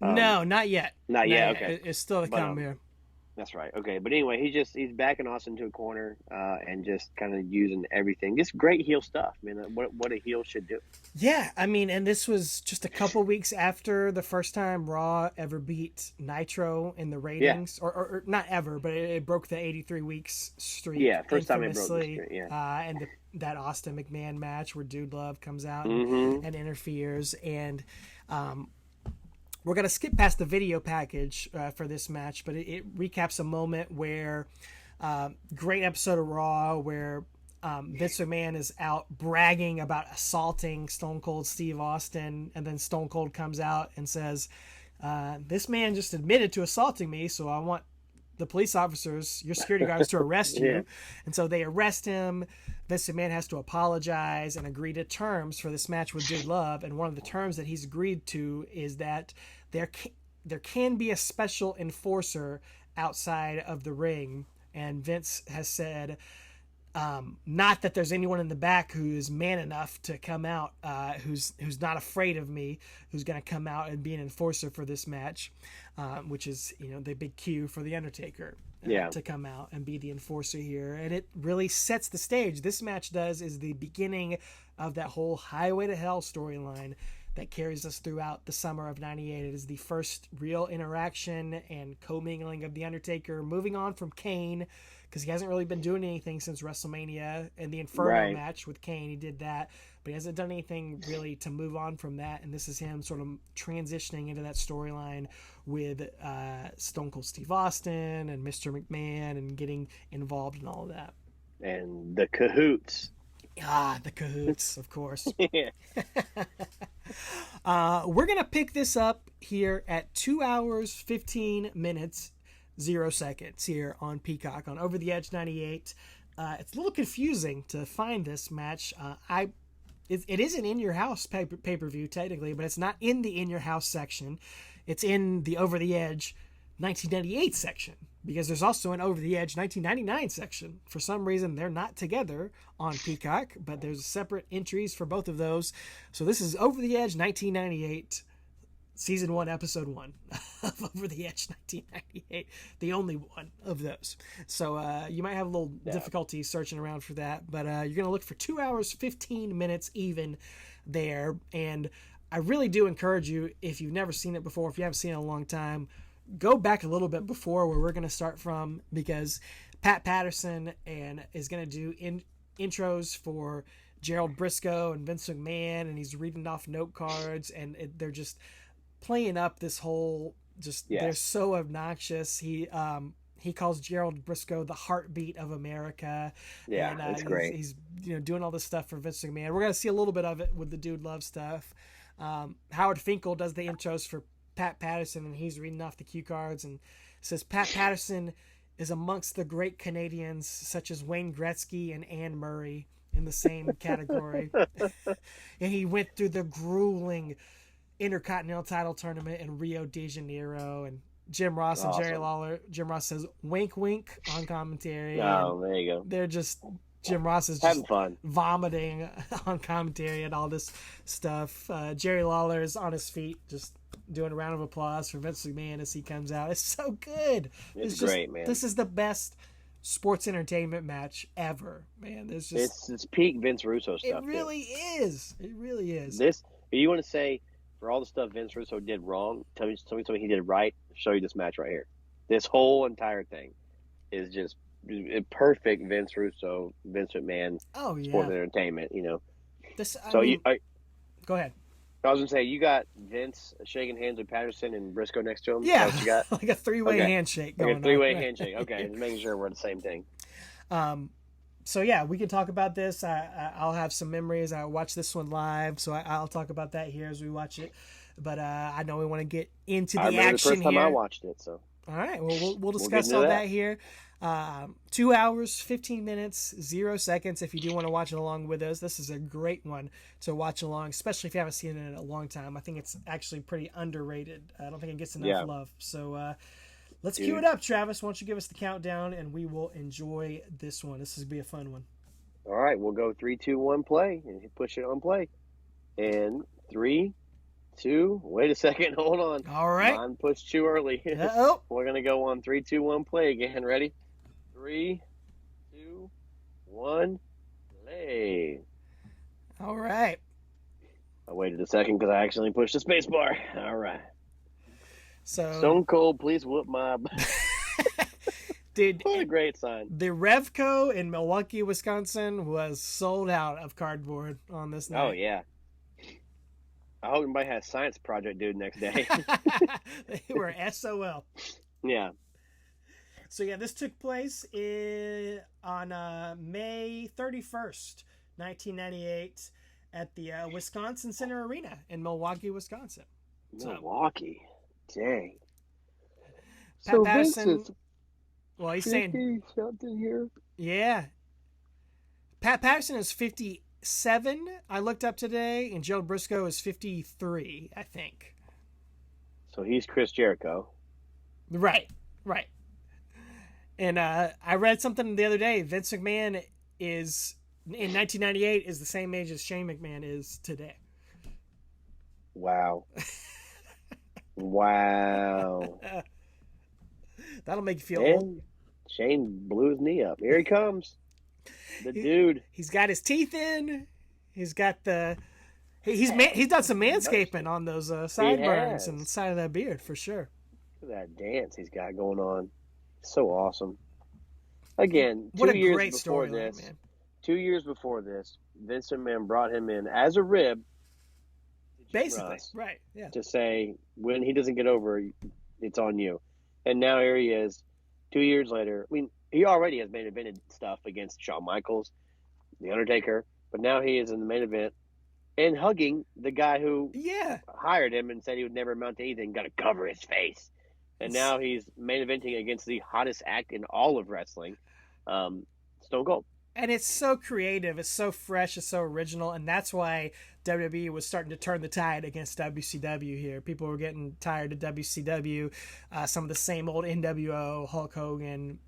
Speaker 2: No, not yet.
Speaker 3: Not yet. Okay,
Speaker 2: it's still to come here.
Speaker 3: That's right. Okay, but anyway, he's backing Austin to a corner and just kind of using everything. Just great heel stuff. I mean, what a heel should do.
Speaker 2: Yeah, I mean, and this was just a couple weeks after the first time Raw ever beat Nitro in the
Speaker 3: Yeah,
Speaker 2: ratings, or not ever, but it broke the 83 weeks streak.
Speaker 3: yeah. First time it broke the
Speaker 2: infamously,
Speaker 3: streak. Yeah.
Speaker 2: and that Austin McMahon match where Dude Love comes out
Speaker 3: Mm-hmm.
Speaker 2: and interferes, and we're gonna skip past the video package for this match, but it recaps a moment where great episode of Raw where Vince McMahon is out bragging about assaulting Stone Cold Steve Austin, and then Stone Cold comes out and says, "This man just admitted to assaulting me, so I want the police officers, your security guards, to arrest you."
Speaker 3: Yeah.
Speaker 2: And so they arrest him. Vince McMahon has to apologize and agree to terms for this match with Dude Love. And one of the terms that he's agreed to is that there can be a special enforcer outside of the ring. And Vince has said, not that there's anyone in the back who's man enough to come out, who's not afraid of me, who's going to come out and be an enforcer for this match, which is, the big cue for the Undertaker to come out and be the enforcer here. And it really sets the stage. This match is the beginning of that whole Highway to Hell storyline that carries us throughout the summer of '98. It is the first real interaction and commingling of the Undertaker, moving on from Kane, because he hasn't really been doing anything since WrestleMania and the Inferno match with Kane. He did that, but he hasn't done anything really to move on from that. And this is him sort of transitioning into that storyline with Stone Cold Steve Austin and Mr. McMahon and getting involved in all of that.
Speaker 3: And the cahoots.
Speaker 2: The cahoots, of course.
Speaker 3: Yeah.
Speaker 2: We're going to pick this up here at 2 hours, 15 minutes, 0 seconds here on Peacock on Over the Edge 98. It's a little confusing to find this match. It is an In Your House pay-per-view technically, but it's not in the In Your House section. It's in the Over the Edge 1998 section, because there's also an Over the Edge 1999 section. For some reason, they're not together on Peacock, but there's separate entries for both of those. So this is Over the Edge 1998, Season 1, Episode 1 of Over the Edge 1998, the only one of those. So you might have a little difficulty searching around for that, but you're going to look for 2 hours, 15 minutes even there. And I really do encourage you, if you've never seen it before, if you haven't seen it in a long time, go back a little bit before where we're going to start from, because Pat Patterson is going to do intros for Gerald Brisco and Vince McMahon, and he's reading off note cards, and they're just playing up this whole they're so obnoxious. He calls Gerald Brisco the heartbeat of America.
Speaker 3: Yeah,
Speaker 2: and,
Speaker 3: that's great.
Speaker 2: He's doing all this stuff for Vince McMahon. We're going to see a little bit of it with the Dude Love stuff. Howard Finkel does the intros for Pat Patterson, and he's reading off the cue cards and says Pat Patterson is amongst the great Canadians such as Wayne Gretzky and Anne Murray in the same category. And he went through the grueling Intercontinental title tournament in Rio de Janeiro. And Jim Ross and Jerry Lawler. Jim Ross says wink wink on commentary.
Speaker 3: Oh, there you go.
Speaker 2: They're just Jim Ross is
Speaker 3: having
Speaker 2: just
Speaker 3: fun,
Speaker 2: vomiting on commentary and all this stuff. Jerry Lawler is on his feet, just doing a round of applause for Vince McMahon as he comes out. It's so good.
Speaker 3: It's great, man.
Speaker 2: This is the best sports entertainment match ever, man. There's just
Speaker 3: it's peak Vince Russo stuff.
Speaker 2: It really is. It really is.
Speaker 3: This, you want to say, for all the stuff Vince Russo did wrong, tell me something he did right. Show you this match right here. This whole entire thing is just perfect Vince Russo, Vince McMahon sport entertainment.
Speaker 2: Go ahead.
Speaker 3: I was gonna say, you got Vince shaking hands with Patterson and Brisco next to him.
Speaker 2: Yeah,
Speaker 3: what you got?
Speaker 2: like a three-way handshake.
Speaker 3: Like a three-way handshake. Okay, just making sure we're the same thing.
Speaker 2: So yeah, we can talk about this. I'll have some memories. I watched this one live, so I'll talk about that here as we watch it. But I know we want to get into the action here.
Speaker 3: The first time I watched it, so.
Speaker 2: All right, well, we'll discuss all that here. 2 hours, 15 minutes, 0 seconds. If you do want to watch it along with us, this is a great one to watch along, especially if you haven't seen it in a long time. I think it's actually pretty underrated. I don't think it gets enough love. So let's cue it up, Travis. Why don't you give us the countdown, and we will enjoy this one. This is going to be a fun one.
Speaker 3: All right, we'll go 3, 2, 1, play, and push it on play. And 3, 2. Wait a second. Hold on.
Speaker 2: All right.
Speaker 3: Mine pushed too early.
Speaker 2: Uh-oh.
Speaker 3: We're going to go on 3, 2, 1, play again. Ready? 3, 2, 1, play.
Speaker 2: All right.
Speaker 3: I waited a second because I accidentally pushed the space bar. All right.
Speaker 2: So
Speaker 3: Stone Cold, please whoop my...
Speaker 2: Dude,
Speaker 3: what a great sign.
Speaker 2: The Revco in Milwaukee, Wisconsin was sold out of cardboard on this night.
Speaker 3: Oh, yeah. I hope everybody has a science project due next day.
Speaker 2: They were SOL.
Speaker 3: Yeah.
Speaker 2: So, yeah, this took place on May 31st, 1998 at the Wisconsin Center Arena in Milwaukee, Wisconsin.
Speaker 3: Milwaukee. Dang.
Speaker 2: Pat Patterson... Well, he's saying
Speaker 3: something here.
Speaker 2: Yeah. Pat Patterson is 57. I looked up today, and Gerald Brisco is 53. I think.
Speaker 3: So he's Chris Jericho.
Speaker 2: Right. And I read something the other day. Vince McMahon is in 1998 is the same age as Shane McMahon is today.
Speaker 3: Wow. Wow.
Speaker 2: That'll make you feel old.
Speaker 3: Shane blew his knee up. Here he comes. The dude.
Speaker 2: He's got his teeth in. He's got the... He's done some manscaping on those sideburns and the side of that beard, for sure.
Speaker 3: Look at that dance he's got going on. So awesome. Again,
Speaker 2: what
Speaker 3: 2 years before this, man. 2 years before this, Vince McMahon brought him in as a rib.
Speaker 2: Basically, right. Yeah.
Speaker 3: To say, when he doesn't get over, it's on you. And now here he is, 2 years later. I mean, he already has main evented stuff against Shawn Michaels, The Undertaker, but now he is in the main event and hugging the guy who hired him and said he would never amount to anything, got to cover his face. And now he's main eventing against the hottest act in all of wrestling, Stone Cold.
Speaker 2: And it's so creative, it's so fresh, it's so original, and that's why WWE was starting to turn the tide against WCW here. People were getting tired of WCW, some of the same old NWO, Hulk Hogan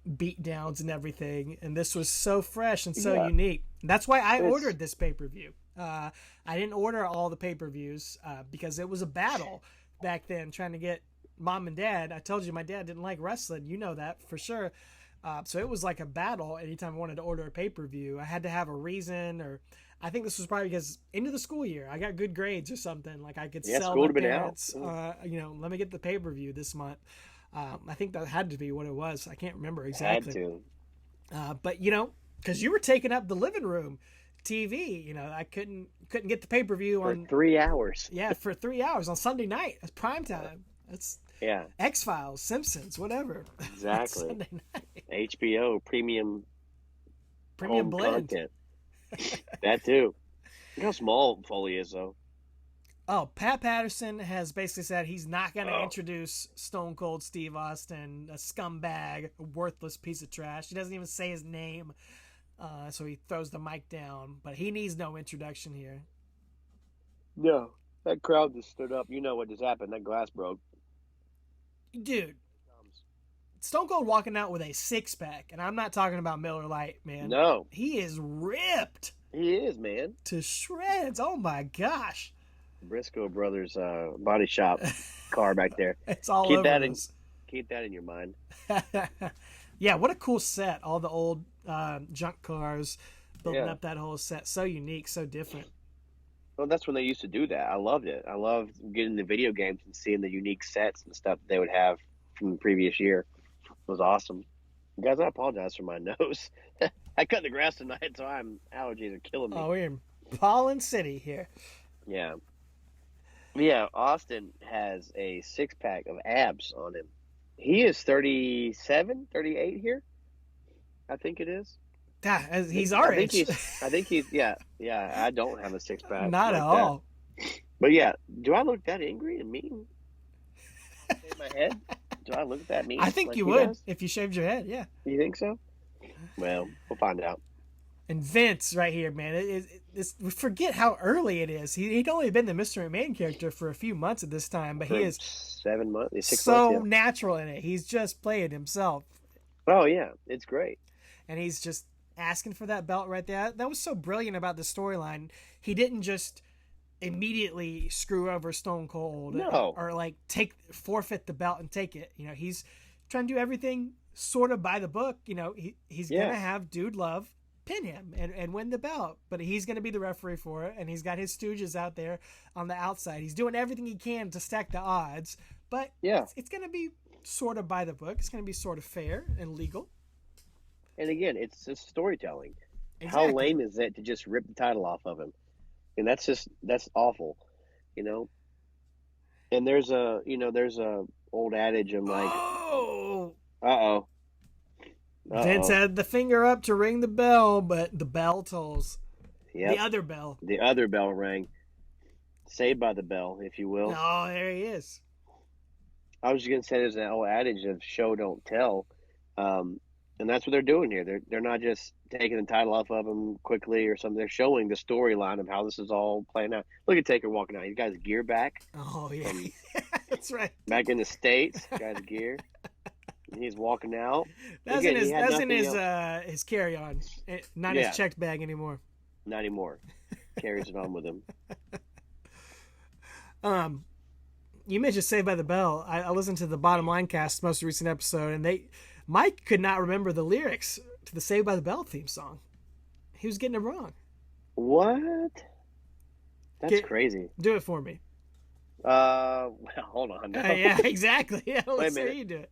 Speaker 2: beatdowns and everything, and this was so fresh and so unique. That's why I ordered this pay-per-view. I didn't order all the pay-per-views because it was a battle back then trying to get mom and dad. I told you my dad didn't like wrestling. You know that for sure. So it was like a battle anytime I wanted to order a pay-per-view. I had to have a reason, or I think this was probably because into the school year, I got good grades or something. Like I could sell my parents, let me get the pay-per-view this month. I think that had to be what it was. I can't remember exactly.
Speaker 3: Had to.
Speaker 2: But, because you were taking up the living room TV, I couldn't get the pay-per-view
Speaker 3: for 3 hours.
Speaker 2: Yeah, for 3 hours on Sunday night. That's prime time. That's X-Files, Simpsons, whatever.
Speaker 3: Exactly.
Speaker 2: Sunday night.
Speaker 3: HBO premium
Speaker 2: blend
Speaker 3: content. That too. Look how small Foley is, though.
Speaker 2: Oh, Pat Patterson has basically said he's not going to introduce Stone Cold Steve Austin, a scumbag, a worthless piece of trash. He doesn't even say his name, so he throws the mic down. But he needs no introduction here.
Speaker 3: No, that crowd just stood up. You know what just happened. That glass broke.
Speaker 2: Dude, Stone Cold walking out with a six-pack, and I'm not talking about Miller Lite, man.
Speaker 3: No.
Speaker 2: He is ripped.
Speaker 3: He is, man.
Speaker 2: To shreds. Oh, my gosh.
Speaker 3: Brisco Brothers body shop car back there.
Speaker 2: It's all over
Speaker 3: Keep that in your mind.
Speaker 2: Yeah, what a cool set. All the old junk cars, building up that whole set. So unique, so different.
Speaker 3: Well, that's when they used to do that. I loved it. I loved getting the video games and seeing the unique sets and stuff they would have from the previous year. It was awesome. Guys, I apologize for my nose. I cut the grass tonight, so allergies are killing me.
Speaker 2: Oh, we're in Pollen City here.
Speaker 3: Yeah. Yeah, Austin has a six-pack of abs on him. He is 37, 38 here. I think it is.
Speaker 2: He's our age.
Speaker 3: I think he's, yeah. I don't have a six-pack.
Speaker 2: Not at all.
Speaker 3: But yeah, do I look that angry and mean? In my head? Do I look that mean?
Speaker 2: I think you would if you shaved your head, yeah.
Speaker 3: You think so? Well, we'll find out.
Speaker 2: And Vince right here, man, we forget how early it is. He'd only been the Mr. McMahon character for a few months at this time, but he is
Speaker 3: 7 months, 6
Speaker 2: so
Speaker 3: months,
Speaker 2: natural in it. He's just playing himself.
Speaker 3: Oh, yeah, it's great.
Speaker 2: And he's just asking for that belt right there. That was so brilliant about the storyline. He didn't just immediately screw over Stone Cold or like forfeit the belt and take it. You know, he's trying to do everything sort of by the book. You know, he's gonna have Dude Love pin him and win the belt, but he's gonna be the referee for it, and he's got his Stooges out there on the outside. He's doing everything he can to stack the odds, but it's gonna be sort of by the book. It's gonna be sort of fair and legal.
Speaker 3: And again, it's just storytelling.
Speaker 2: Exactly.
Speaker 3: How lame is it to just rip the title off of him? And that's awful, you know. And there's a old adage of like,
Speaker 2: Vince had the finger up to ring the bell, but the bell tolls.
Speaker 3: Yep. The other bell rang. Saved by the bell, if you will.
Speaker 2: Oh, there he is.
Speaker 3: I was just gonna say there's an old adage of show don't tell, and that's what they're doing here. They're not just taking the title off of him quickly or something. They're showing the storyline of how this is all playing out. Look at Taker walking out. He's got his gear back.
Speaker 2: Oh yeah, that's right.
Speaker 3: Back in the States, got his gear. And he's walking out.
Speaker 2: That's in his carry-on, not his checked bag anymore.
Speaker 3: Not anymore. Carries it on with him.
Speaker 2: You mentioned Saved by the Bell. I listened to the Bottom Line Cast most recent episode, and Mike could not remember the lyrics to the Saved by the Bell theme song. He was getting it wrong.
Speaker 3: What? That's crazy.
Speaker 2: Do it for me.
Speaker 3: Well, hold on. No.
Speaker 2: Yeah, exactly. Yeah, let's say you do it.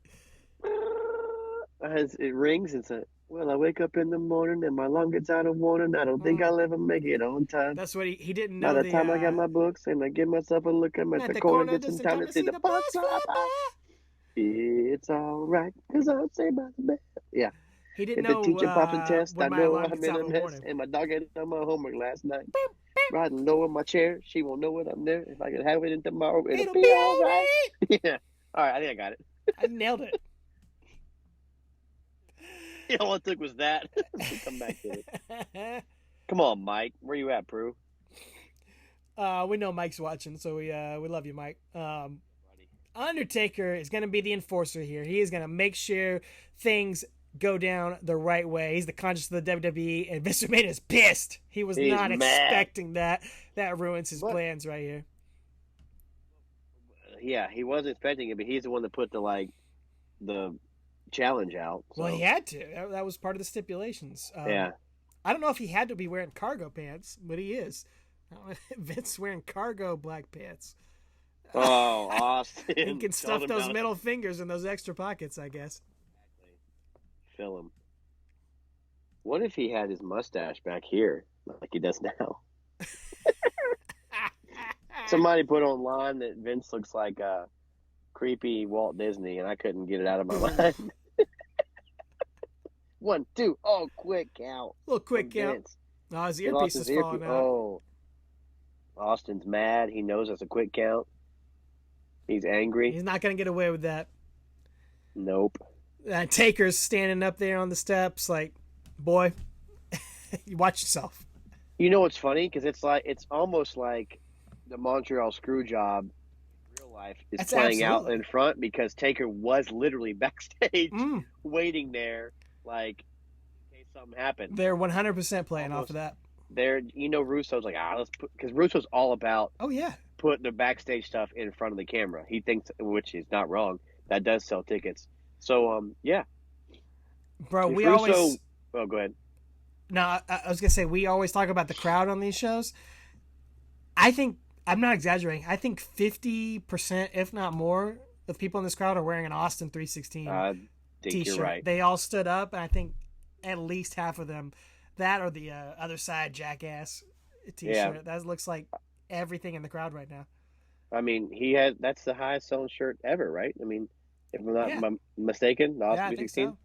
Speaker 3: As it rings, it's well, I wake up in the morning and my alarm gets out of warning. I don't think I'll ever make it on time.
Speaker 2: That's what he didn't know.
Speaker 3: By the time I got my books and I give myself a look, I'm at the corner, get some time to see the bus fly by. It's all right, because I'm saved by the bell. Yeah.
Speaker 2: He didn't
Speaker 3: if
Speaker 2: know.
Speaker 3: If the teacher pops a test, I know I'm in a mess.
Speaker 2: Morning.
Speaker 3: And my dog had done my homework last night. Riding low in my chair, she won't know what I'm there. If I could have it in tomorrow, it'll be all right. Yeah. All right, I think I got it.
Speaker 2: I nailed it.
Speaker 3: All it took was that. Come back to it. Come on, Mike. Where you at, Prue?
Speaker 2: We know Mike's watching, so we love you, Mike. Undertaker is going to be the enforcer here. He is going to make sure things go down the right way. He's the conscience of the WWE, and Vince McMahon is pissed. He's not expecting that. That ruins his plans right here.
Speaker 3: Yeah, he wasn't expecting it, but he's the one that put the challenge out. So.
Speaker 2: Well, he had to. That was part of the stipulations.
Speaker 3: Yeah.
Speaker 2: I don't know if he had to be wearing cargo pants, but he is. Vince wearing cargo black pants.
Speaker 3: Oh, Austin.
Speaker 2: He can stuff those middle fingers in those extra pockets, I guess.
Speaker 3: Fill him. What if he had his mustache back here, like he does now? Somebody put online that Vince looks like a creepy Walt Disney, and I couldn't get it out of my mind. 1, 2, quick count.
Speaker 2: Little quick count. Oh, his earpiece is falling out.
Speaker 3: Oh, Austin's mad. He knows that's a quick count. He's angry.
Speaker 2: He's not going to get away with that.
Speaker 3: Nope.
Speaker 2: Taker's standing up there on the steps like, boy, you watch yourself.
Speaker 3: You know what's funny? Because it's almost like the Montreal Screwjob in real life is playing out in front, because Taker was literally backstage waiting there, like, in case something happened.
Speaker 2: They're 100% playing off of that.
Speaker 3: Russo's like, let's put, because Russo's all about putting the backstage stuff in front of the camera. He thinks, which is not wrong, that does sell tickets. So, yeah.
Speaker 2: Bro,
Speaker 3: Oh, go ahead.
Speaker 2: No, I was going to say, we always talk about the crowd on these shows. I think, I'm not exaggerating, I think 50%, if not more, of people in this crowd are wearing an Austin 316 t-shirt.
Speaker 3: You're right.
Speaker 2: They all stood up, and I think at least half of them, that or the other side jackass t-shirt. Yeah. That looks like everything in the crowd right now.
Speaker 3: I mean, that's the highest selling shirt ever, right? I mean, if I'm not mistaken, the Austin 316. So.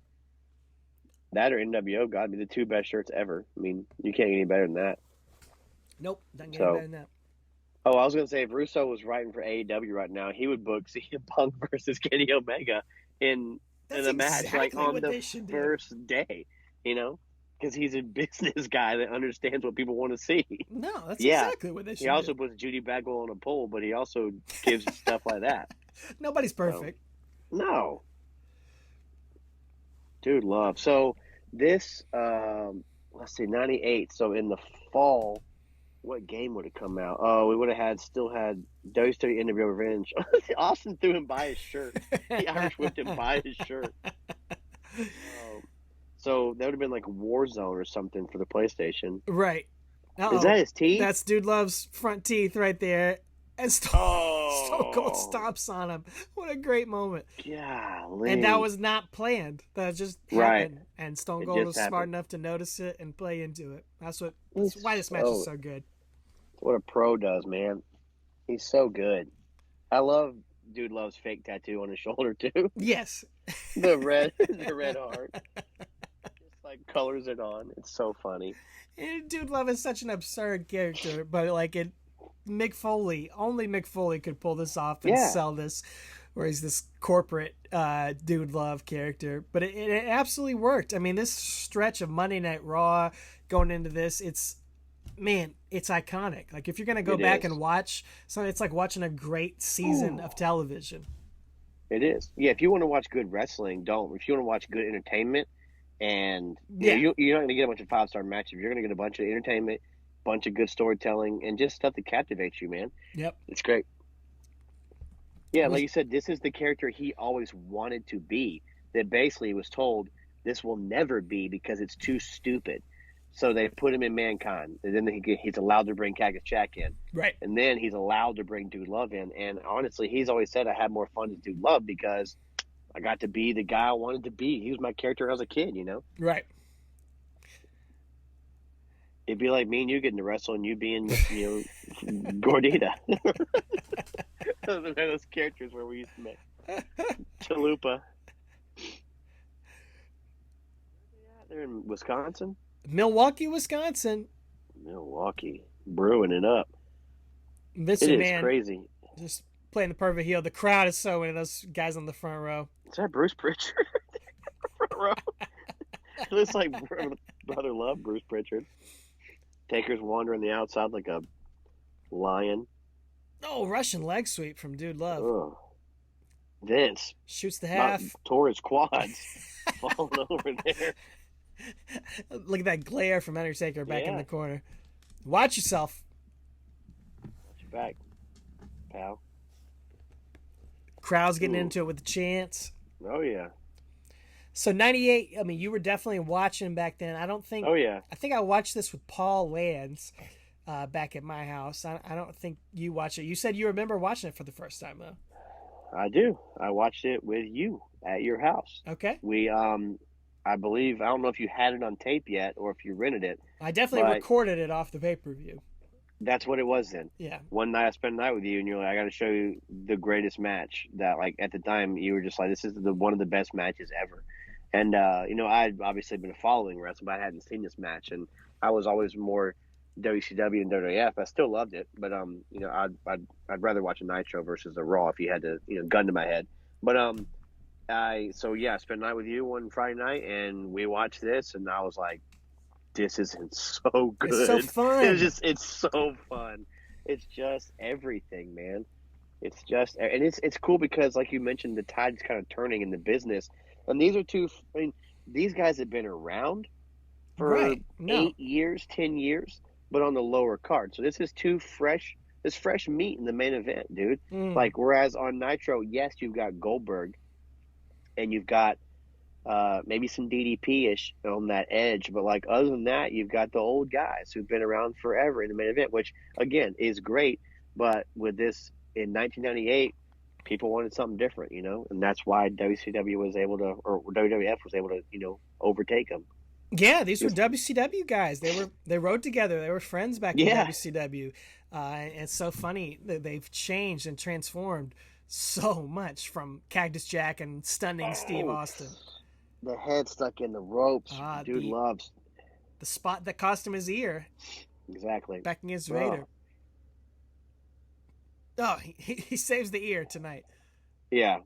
Speaker 3: That or NWO got to be the two best shirts ever. I mean, you can't get any better than that.
Speaker 2: Nope, doesn't get any better than that.
Speaker 3: Oh, I was going to say, if Russo was writing for AEW right now, he would book CM Punk versus Kenny Omega in a match on the first day, because he's a business guy that understands what people want to see.
Speaker 2: No, that's exactly what they should do.
Speaker 3: He also puts Judy Bagwell on a pole, but he also gives stuff like that.
Speaker 2: Nobody's perfect.
Speaker 3: No. Dude, love. So this, let's see, 98. So in the fall, what game would have come out? Oh, we would have still had WWE NWO Revenge. Austin threw him by his shirt. He Irish whipped him by his shirt. So that would have been like Warzone or something for the PlayStation.
Speaker 2: Right.
Speaker 3: Is that his teeth?
Speaker 2: That's Dude Love's front teeth right there. And Stone Cold stomps on him. What a great moment.
Speaker 3: Golly.
Speaker 2: And that was not planned. That just happened.
Speaker 3: Right.
Speaker 2: And Stone Cold was smart enough to notice it and play into it. That's why this match is so good.
Speaker 3: What a pro does, man. He's so good. I love Dude Love's fake tattoo on his shoulder, too.
Speaker 2: Yes.
Speaker 3: the red heart. Just like colors it on. It's so funny.
Speaker 2: And Dude Love is such an absurd character, but like only Mick Foley could pull this off and sell this, where he's this corporate Dude Love character. But it absolutely worked. I mean, this stretch of Monday Night Raw going into this, it's iconic. Like if you're gonna go back and watch, so it's like watching a great season of television.
Speaker 3: It is. Yeah, if you want to watch good wrestling, don't. If you want to watch good entertainment, and you're not going to get a bunch of 5-star matches. You're going to get a bunch of entertainment, bunch of good storytelling, and just stuff that captivates you, man.
Speaker 2: Yep.
Speaker 3: It's great. Yeah, like you said, this is the character he always wanted to be, that basically was told this will never be because it's too stupid. So they put him in Mankind, and then he's allowed to bring Cactus Jack in.
Speaker 2: Right.
Speaker 3: And then he's allowed to bring Dude Love in. And honestly, he's always said I had more fun as Dude Love because I got to be the guy I wanted to be. He was my character as a kid, you know?
Speaker 2: Right.
Speaker 3: It'd be like me and you getting to wrestle and you being, Gordita. Those characters where we used to make. Chalupa. They're in Wisconsin?
Speaker 2: Milwaukee, Wisconsin.
Speaker 3: Milwaukee. Brewing it up.
Speaker 2: Vince
Speaker 3: McMahon
Speaker 2: is
Speaker 3: crazy.
Speaker 2: Just playing the perfect heel. The crowd is so into those guys on the front row.
Speaker 3: Is that Bruce Pritchard? Front row. It looks like Brother Love, Bruce Pritchard. Taker's wandering the outside like a lion.
Speaker 2: Oh, Russian leg sweep from Dude Love.
Speaker 3: Oh. Vince.
Speaker 2: Shoots the half.
Speaker 3: Tore his quads. Falling over there.
Speaker 2: Look at that glare from Undertaker back in the corner. Watch yourself.
Speaker 3: Watch your back, pal.
Speaker 2: Crowd's getting into it with the chants.
Speaker 3: Oh, yeah.
Speaker 2: So 98, I mean, you were definitely watching back then. I don't think...
Speaker 3: Oh, yeah.
Speaker 2: I think I watched this with Paul Lands back at my house. I don't think you watched it. You said you remember watching it for the first time, though.
Speaker 3: I do. I watched it with you at your house.
Speaker 2: Okay.
Speaker 3: We, I believe, I don't know if you had it on tape yet or if you rented it.
Speaker 2: I definitely recorded it off the pay-per-view.
Speaker 3: That's what it was then.
Speaker 2: Yeah.
Speaker 3: One night I spent the night with you and you're like, I got to show you the greatest match that, like, at the time you were just like, this is one of the best matches ever. And, I'd obviously been following wrestling, but I hadn't seen this match. And I was always more WCW and WWF. I still loved it. But, I'd rather watch a Nitro versus a Raw if you had to, gun to my head. But, I spent the night with you one Friday night and we watched this and I was like, this isn't so good.
Speaker 2: It's so fun.
Speaker 3: It's so fun. It's just everything, man. It's just, and it's cool because, like you mentioned, the tide's kind of turning in the business. And these are these guys have been around for 8 years, 10 years, but on the lower card. So this is fresh meat in the main event, dude. Like, whereas on Nitro, yes, you've got Goldberg and you've got maybe some DDP-ish on that edge. But, like, other than that, you've got the old guys who've been around forever in the main event, which, again, is great. But with this in 1998, people wanted something different, and that's why WCW was able to, or WWF was able to, overtake them.
Speaker 2: Yeah, these were WCW guys. They rode together. They were friends back in WCW. And it's so funny that they've changed and transformed so much from Cactus Jack and stunning Steve Austin.
Speaker 3: The head stuck in the ropes. Dude loves
Speaker 2: the spot that cost him his ear.
Speaker 3: Exactly.
Speaker 2: Back against Vader. Oh, he saves the ear tonight.
Speaker 3: Yeah.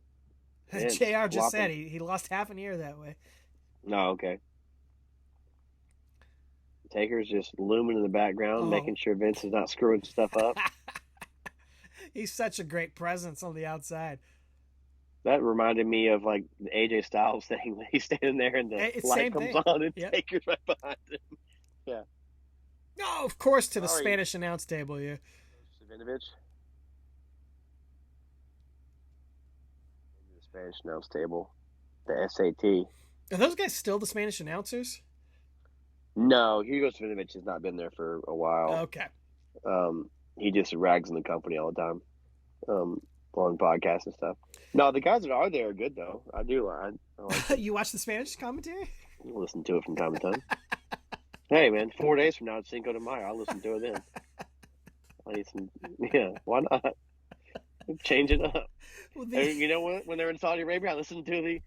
Speaker 2: JR just said he lost half an ear that way.
Speaker 3: No, okay. Taker's just looming in the background, making sure Vince is not screwing stuff up.
Speaker 2: He's such a great presence on the outside.
Speaker 3: That reminded me of, like, the AJ Styles thing when he's standing there and the light comes on and Taker's right behind him. Yeah.
Speaker 2: Oh, of course, to the
Speaker 3: Sorry.
Speaker 2: Spanish announce table here.
Speaker 3: Savinovich. The Spanish announce table. The SAT.
Speaker 2: Are those guys still the Spanish announcers?
Speaker 3: No, Hugo Savinovich has not been there for a while.
Speaker 2: Okay.
Speaker 3: He just rags on the company all the time. On podcasts and stuff. No, the guys that are there are good though. I do. I like
Speaker 2: You watch the Spanish commentary?
Speaker 3: I listen to it from time to time. Hey man, 4 days from now it's Cinco de Mayo. I'll listen to it then. I need some. Yeah, why not? Change it up.
Speaker 2: Well,
Speaker 3: And you know when they're in Saudi Arabia, I listen to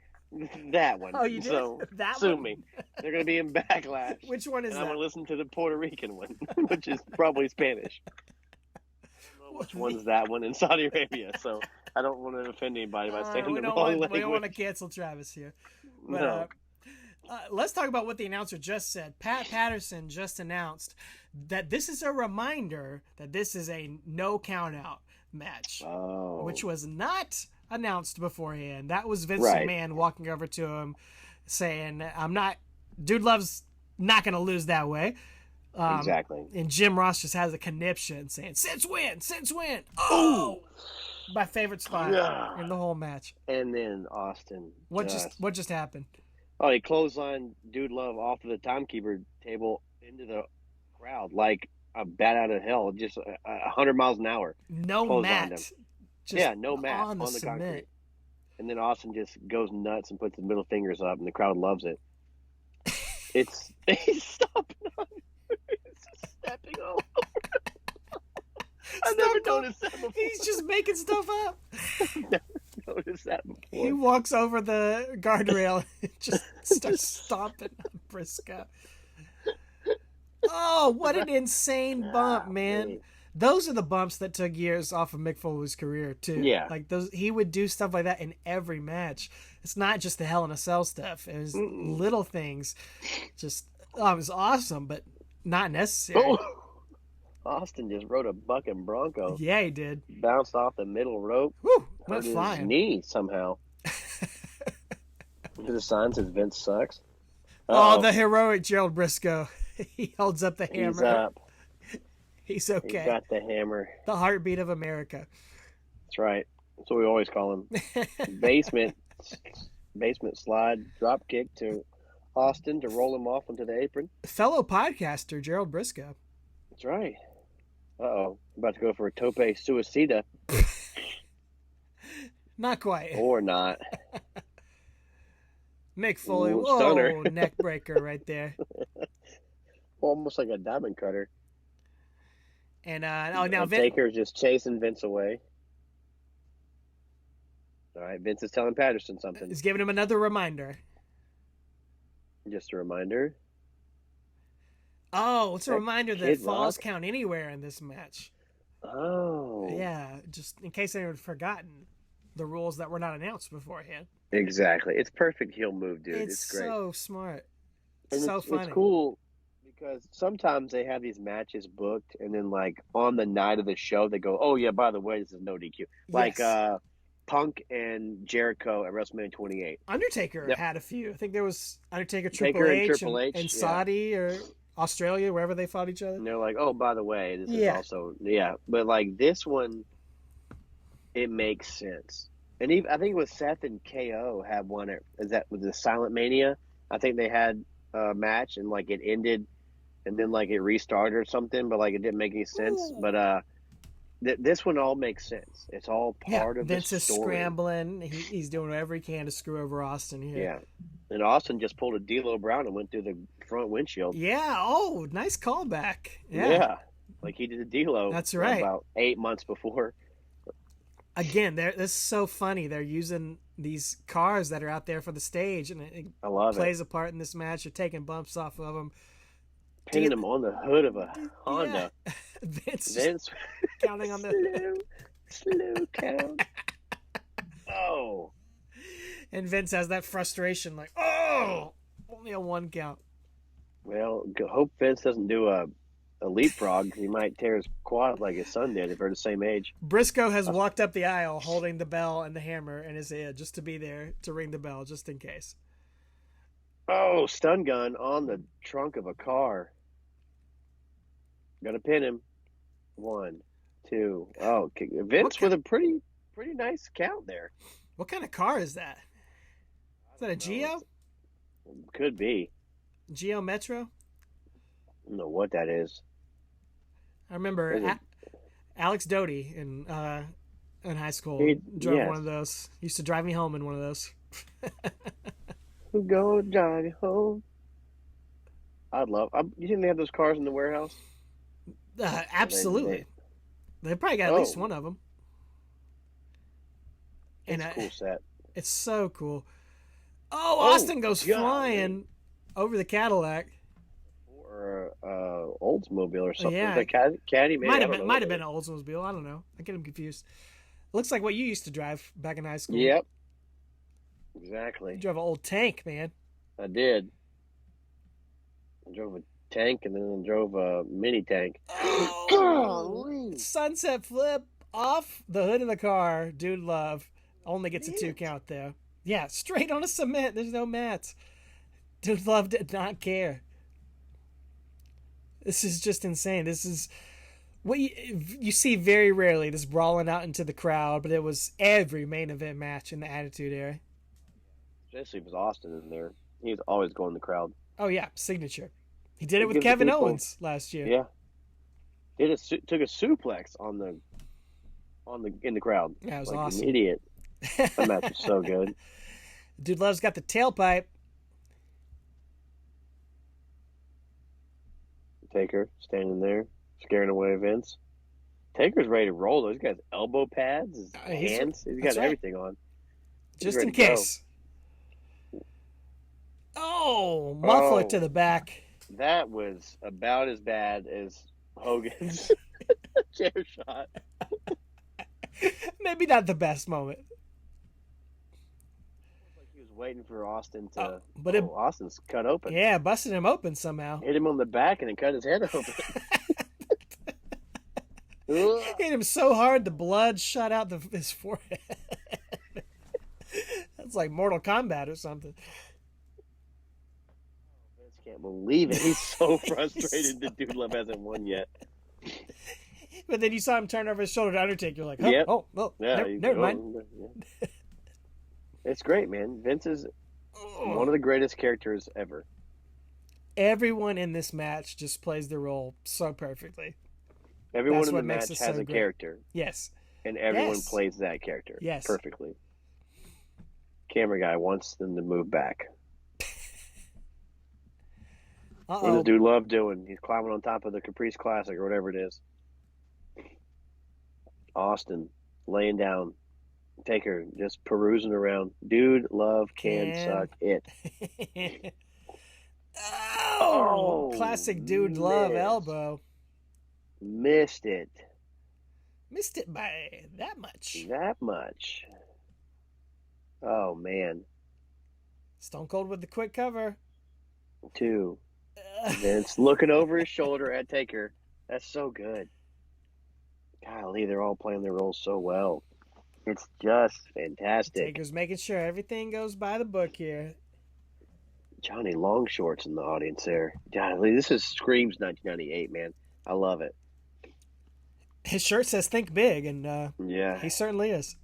Speaker 3: that one.
Speaker 2: Oh, you did?
Speaker 3: So
Speaker 2: That
Speaker 3: sue
Speaker 2: one?
Speaker 3: me. They're going to be in backlash.
Speaker 2: Which one is
Speaker 3: and
Speaker 2: that?
Speaker 3: I'm going to listen to the Puerto Rican one, which is probably Spanish. I don't know which one's that one in Saudi Arabia, so I don't want to offend anybody by saying the wrong language.
Speaker 2: We don't want to cancel Travis here. But,
Speaker 3: No.
Speaker 2: Let's talk about what the announcer just said. Pat Patterson just announced that this is a reminder that this is a no count out match, which was not announced beforehand. That was Vince McMahon walking over to him saying, Dude Love's not going to lose that way.
Speaker 3: Exactly.
Speaker 2: And Jim Ross just has a conniption saying, since when? Oh! My favorite spot in the whole match.
Speaker 3: And then Austin.
Speaker 2: What just happened?
Speaker 3: Oh, he clotheslined Dude Love off of the timekeeper table into the crowd like a bat out of hell, just 100 miles an hour.
Speaker 2: No mat.
Speaker 3: No mat
Speaker 2: on the
Speaker 3: concrete. And then Austin just goes nuts and puts his middle fingers up, and the crowd loves it. He's stopping on He's just stepping all over. I never noticed that before.
Speaker 2: He's just making stuff up.
Speaker 3: Never noticed that before.
Speaker 2: He walks over the guardrail and just starts stomping on Brisco. Oh, what an insane bump, man. Those are the bumps that took years off of Mick Foley's career, too.
Speaker 3: Yeah.
Speaker 2: Like, he would do stuff like that in every match. It's not just the Hell in a Cell stuff. It was little things. Just, it was awesome, but not necessary.
Speaker 3: Oh. Austin just rode a bucking Bronco.
Speaker 2: Yeah, he did.
Speaker 3: Bounced off the middle rope.
Speaker 2: Whew,
Speaker 3: Hurt
Speaker 2: went
Speaker 3: his
Speaker 2: flying.
Speaker 3: knee somehow. The sign says Vince sucks.
Speaker 2: Oh, the heroic Gerald Brisco. He holds up the hammer.
Speaker 3: He's up.
Speaker 2: He's okay.
Speaker 3: He's got the hammer.
Speaker 2: The heartbeat of America.
Speaker 3: That's right. That's what we always call him. Basement slide, drop kick to Austin to roll him off onto the apron.
Speaker 2: Fellow podcaster Gerald Brisco.
Speaker 3: That's right. Uh-oh. About to go for a tope suicida.
Speaker 2: Not quite.
Speaker 3: Or not.
Speaker 2: Mick Foley.
Speaker 3: Ooh,
Speaker 2: Whoa,
Speaker 3: stunner.
Speaker 2: neck breaker right there.
Speaker 3: Almost like a diamond cutter.
Speaker 2: And now Vince.
Speaker 3: Taker's just chasing Vince away. All right, Vince is telling Patterson something.
Speaker 2: He's giving him another reminder.
Speaker 3: Just a reminder.
Speaker 2: Oh, it's a reminder that
Speaker 3: Kid
Speaker 2: falls
Speaker 3: Rock?
Speaker 2: count anywhere in this match.
Speaker 3: Oh.
Speaker 2: Yeah, just in case anyone had forgotten the rules that were not announced beforehand.
Speaker 3: Exactly. It's perfect heel move, dude. It's great.
Speaker 2: So smart.
Speaker 3: And
Speaker 2: So funny.
Speaker 3: It's cool because sometimes they have these matches booked, and then like on the night of the show, they go, "Oh yeah, by the way, this is no DQ." Like
Speaker 2: Yes.
Speaker 3: Punk and Jericho at WrestleMania 28.
Speaker 2: Undertaker had a few. I think there was Undertaker,
Speaker 3: Taker
Speaker 2: Triple
Speaker 3: and
Speaker 2: H,
Speaker 3: Triple H,
Speaker 2: and
Speaker 3: yeah.
Speaker 2: Saudi or Australia, wherever they fought each other.
Speaker 3: And they're like, "Oh, by the way, this
Speaker 2: Yeah.
Speaker 3: is also But like this one, it makes sense. And even I think with Seth and KO had one. Is that with the Silent Mania? I think they had a match and like it ended, and then like it restarted or something. But like it didn't make any sense.
Speaker 2: Ooh.
Speaker 3: But this one all makes sense. It's all part of
Speaker 2: Vince
Speaker 3: the
Speaker 2: is
Speaker 3: story.
Speaker 2: scrambling. He's doing whatever he can to screw over Austin here.
Speaker 3: Yeah. And Austin just pulled a D'Lo Brown and went through the front windshield.
Speaker 2: Yeah. Oh, nice callback.
Speaker 3: Yeah. Like he did a D'Lo.
Speaker 2: That's right.
Speaker 3: About 8 months before.
Speaker 2: Again, this is so funny. They're using these cars that are out there for the stage, and it
Speaker 3: I love
Speaker 2: plays a part in this match. They're taking bumps off of them.
Speaker 3: Pinning him on the hood of a Honda.
Speaker 2: Yeah. Vince counting on
Speaker 3: the slow count. Oh.
Speaker 2: And Vince has that frustration, like, oh, only a one count.
Speaker 3: Well, hope Vince doesn't do a leapfrog, because he might tear his quad like his son did if they're the same age.
Speaker 2: Brisco has walked up the aisle holding the bell and the hammer in his head just to be there to ring the bell, just in case.
Speaker 3: Oh, stun gun on the trunk of a car. Gonna pin him. 1, 2. Oh, Vince with a pretty nice count there.
Speaker 2: What kind of car is that? Is that a Geo?
Speaker 3: Could be.
Speaker 2: Geo Metro?
Speaker 3: I don't know what that is.
Speaker 2: I remember Alex Doty in high school drove one of those. Used to drive me home in one of those.
Speaker 3: Who go drive you home? You think they have those cars in the warehouse?
Speaker 2: Absolutely. They probably got at least one of them.
Speaker 3: It's a cool set.
Speaker 2: It's so cool. Oh, Austin goes flying over the Cadillac.
Speaker 3: Or Oldsmobile or something.
Speaker 2: Yeah.
Speaker 3: The Caddy maybe.
Speaker 2: Might have been an Oldsmobile. I don't know. I get them confused. Looks like what you used to drive back in high school.
Speaker 3: Yep. Exactly.
Speaker 2: You drove an old tank, man.
Speaker 3: I did. I drove a tank and then I drove a mini tank.
Speaker 2: Oh, sunset flip off the hood of the car. Dude Love only gets a 2 count there. Yeah, straight on a cement. There's no mats. Dude Love did not care. This is just insane. This is what you see very rarely, this brawling out into the crowd, but it was every main event match in the Attitude Era.
Speaker 3: Especially if it was Austin in there. He's always going in the crowd.
Speaker 2: Oh, yeah, signature. He did it with Kevin Owens last year.
Speaker 3: Yeah. Took a suplex in the crowd.
Speaker 2: Yeah, it was
Speaker 3: like
Speaker 2: awesome.
Speaker 3: An idiot. That match was so good.
Speaker 2: Dude Love's got the tailpipe.
Speaker 3: Taker standing there, scaring away Vince. Taker's ready to roll. He's got his elbow pads, his hands. He's got everything on.
Speaker 2: Just in case. Oh, muffler to the back.
Speaker 3: That was about as bad as Hogan's chair shot.
Speaker 2: Maybe not the best moment.
Speaker 3: He was waiting for Austin to.
Speaker 2: But
Speaker 3: Austin's cut open.
Speaker 2: Yeah, busted him open somehow.
Speaker 3: Hit him on the back and it cut his head open.
Speaker 2: Hit him so hard the blood shot out his forehead. That's like Mortal Kombat or something.
Speaker 3: Vince can't believe it. He's so frustrated that Dude Love hasn't won yet.
Speaker 2: But then you saw him turn over his shoulder to Undertaker. You're like, oh,
Speaker 3: yep.
Speaker 2: Never mind.
Speaker 3: Yeah. It's great, man. Vince is one of the greatest characters ever.
Speaker 2: Everyone in this match just plays their role so perfectly.
Speaker 3: Everyone in the match has a character.
Speaker 2: Yes.
Speaker 3: And everyone plays that character perfectly. Camera guy wants them to move back. What does Dude Love doing? He's climbing on top of the Caprice Classic or whatever it is. Austin laying down. Taker just perusing around. Dude Love can suck it.
Speaker 2: Classic Dude Love elbow.
Speaker 3: Missed it.
Speaker 2: Missed it by that much.
Speaker 3: That much. Oh, man.
Speaker 2: Stone Cold with the quick cover.
Speaker 3: 2. Vince looking over his shoulder at Taker. That's so good. Golly, they're all playing their roles so well. It's just fantastic.
Speaker 2: Taker's making sure everything goes by the book here.
Speaker 3: Johnny Longshorts in the audience there. Golly, this screams 1998, man. I love it.
Speaker 2: His shirt says "Think Big," and he certainly is.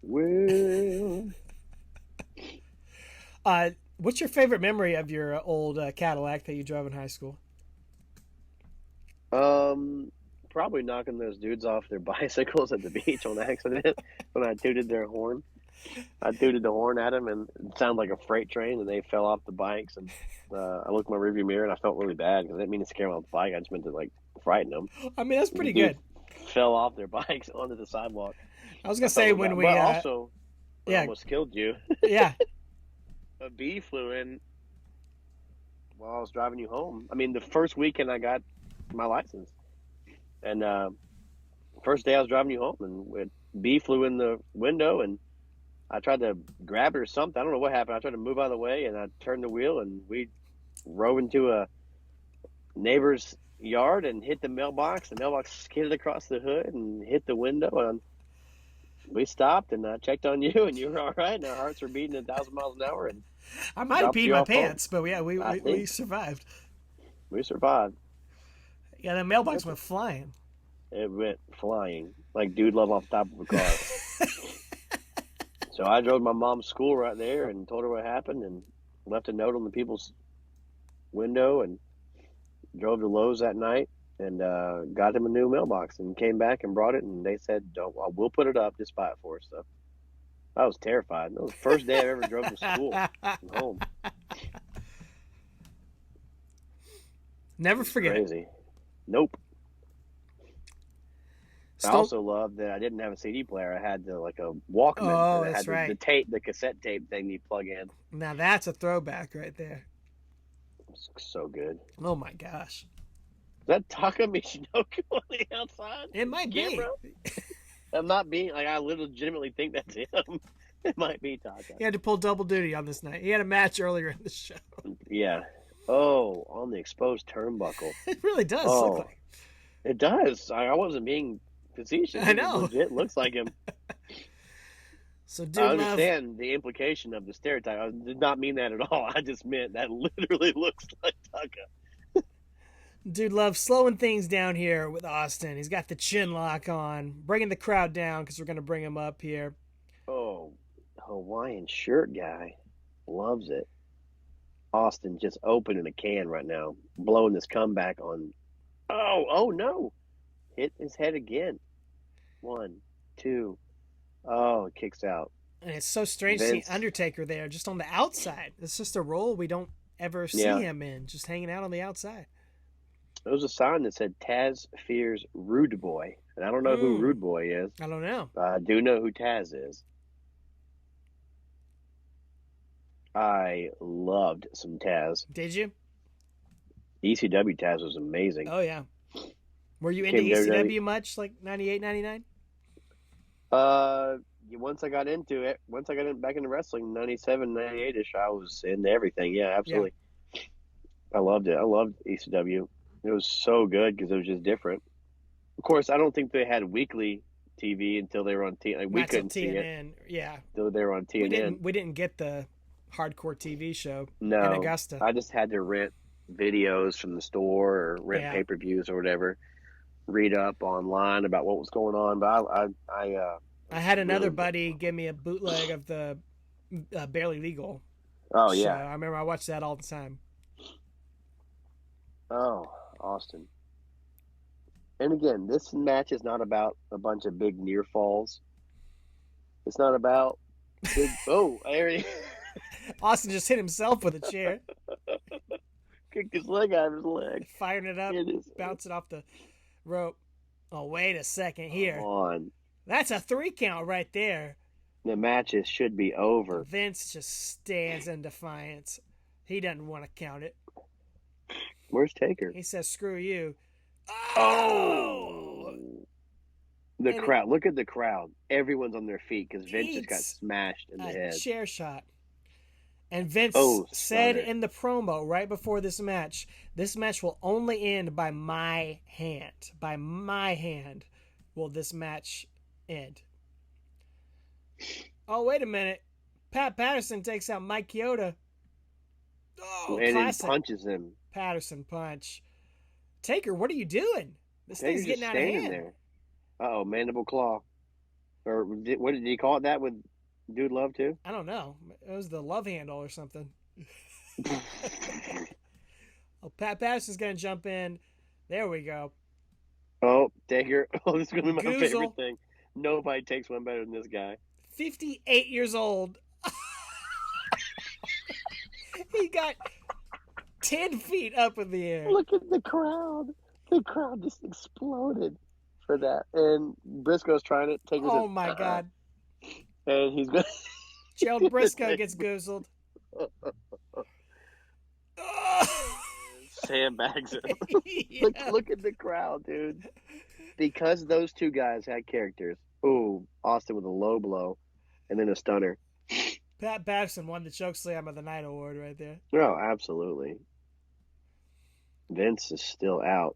Speaker 3: Well,
Speaker 2: what's your favorite memory of your old Cadillac that you drove in high school?
Speaker 3: Probably knocking those dudes off their bicycles at the beach on accident when I tooted their horn. I tooted the horn at them, and it sounded like a freight train, and they fell off the bikes. And I looked in my rearview mirror, and I felt really bad because I didn't mean to scare them off the bike. I just meant to frighten them.
Speaker 2: I mean, that's pretty good.
Speaker 3: Fell off their bikes onto the sidewalk.
Speaker 2: I was gonna say when we
Speaker 3: also almost killed you.
Speaker 2: Yeah.
Speaker 3: A bee flew in while I was driving you home. I mean, the first weekend I got my license, and first day I was driving you home, and a bee flew in the window, and I tried to grab it or something. I don't know what happened. I tried to move out of the way, and I turned the wheel, and we drove into a neighbor's yard and hit the mailbox. The mailbox skidded across the hood and hit the window, and we stopped, and I checked on you, and you were all right, and our hearts were beating 1,000 miles an hour. And
Speaker 2: I might have peed my pants, but yeah, we survived.
Speaker 3: We survived.
Speaker 2: Yeah, the mailbox went flying.
Speaker 3: It went flying like Dude Love off the top of a car. So I drove my mom's school right there and told her what happened and left a note on the people's window and drove to Lowe's that night and got him a new mailbox and came back and brought it and they said, we'll put it up, just buy it for us. So I was terrified. That was the first day I ever drove to school from home.
Speaker 2: Never forget it.
Speaker 3: Crazy. Nope. I also loved that I didn't have a CD player. I had a Walkman.
Speaker 2: Oh,
Speaker 3: that
Speaker 2: that's
Speaker 3: had
Speaker 2: right.
Speaker 3: The tape, the cassette tape thing you plug in.
Speaker 2: Now that's a throwback right there.
Speaker 3: It's so good.
Speaker 2: Oh my gosh.
Speaker 3: Is that Taka Michinoku on the outside?
Speaker 2: It might be.
Speaker 3: I'm not being I legitimately think that's him. It might be Taka.
Speaker 2: He had to pull double duty on this night. He had a match earlier in the show.
Speaker 3: Yeah. Oh, on the exposed turnbuckle.
Speaker 2: It really does look like.
Speaker 3: It does. I wasn't being facetious.
Speaker 2: I know.
Speaker 3: It legit looks like him.
Speaker 2: So, Dude
Speaker 3: I understand the implication of the stereotype. I did not mean that at all. I just meant that literally looks like Taka.
Speaker 2: Dude Love slowing things down here with Austin. He's got the chin lock on, bringing the crowd down because we're going to bring him up here.
Speaker 3: Oh, Hawaiian shirt guy. Loves it. Austin just opening a can right now, blowing this comeback on. Oh no. Hit his head again. 1, 2. Oh, it kicks out.
Speaker 2: And it's so strange to see Undertaker there just on the outside. It's just a role we don't ever see him in, just hanging out on the outside.
Speaker 3: There was a sign that said Taz fears Rude Boy. And I don't know who Rude Boy is.
Speaker 2: I don't know.
Speaker 3: But I do know who Taz is. I loved some Taz.
Speaker 2: Did you?
Speaker 3: ECW Taz was amazing.
Speaker 2: Oh, yeah. Were you into ECW much, like 98, 99?
Speaker 3: Once I got into it, once I got back into wrestling, 97, 98-ish, I was into everything. Yeah, absolutely. Yeah. I loved it. I loved ECW. It was so good because it was just different. Of course, I don't think they had weekly TV until they were on TNN. We couldn't see it.
Speaker 2: Yeah.
Speaker 3: Until they were on TNN.
Speaker 2: We didn't get the hardcore TV show in Augusta.
Speaker 3: I just had to rent videos from the store or rent pay-per-views or whatever. Read up online about what was going on. But
Speaker 2: I had another buddy give me a bootleg of the Barely Legal.
Speaker 3: Oh, yeah.
Speaker 2: I remember I watched that all the time.
Speaker 3: Oh, Austin. And again, this match is not about a bunch of big near falls. It's not about big.
Speaker 2: Austin just hit himself with a chair.
Speaker 3: Kicked his leg out of his leg.
Speaker 2: Firing it up, bouncing off the rope. Oh, wait a second here.
Speaker 3: Come on.
Speaker 2: That's a 3 count right there.
Speaker 3: The matches should be over.
Speaker 2: Vince just stands in defiance. He doesn't want to count it.
Speaker 3: Where's Taker?
Speaker 2: He says, screw you.
Speaker 3: Oh! The crowd. Look at the crowd. Everyone's on their feet because Vince just got smashed in the head.
Speaker 2: Chair shot. And Vince said in the promo right before this match will only end by my hand. By my hand will this match end. Oh, wait a minute. Pat Patterson takes out Mike Chioda. Oh,
Speaker 3: and
Speaker 2: classic.
Speaker 3: Then punches him.
Speaker 2: Patterson punch. Taker, what are you doing? This thing's getting out of hand. There.
Speaker 3: Uh-oh, mandible claw. Or what did he call it that with Dude Love too?
Speaker 2: I don't know. It was the love handle or something. Oh, Pat Patterson's going to jump in. There we go.
Speaker 3: Oh, Taker. Oh, this is going to be my favorite thing. Nobody takes one better than this guy.
Speaker 2: 58 years old. He got 10 feet up in the air.
Speaker 3: Look at the crowd. The crowd just exploded for that. And Brisco's trying it. Taker's
Speaker 2: oh, my God.
Speaker 3: And he's going to...
Speaker 2: Gerald Brisco gets goozled.
Speaker 3: Sandbags him. Look at the crowd, dude. Because those two guys had characters. Ooh, Austin with a low blow and then a stunner.
Speaker 2: Pat Patterson won the Chokeslam of the Night award right there.
Speaker 3: Oh, absolutely. Vince is still out.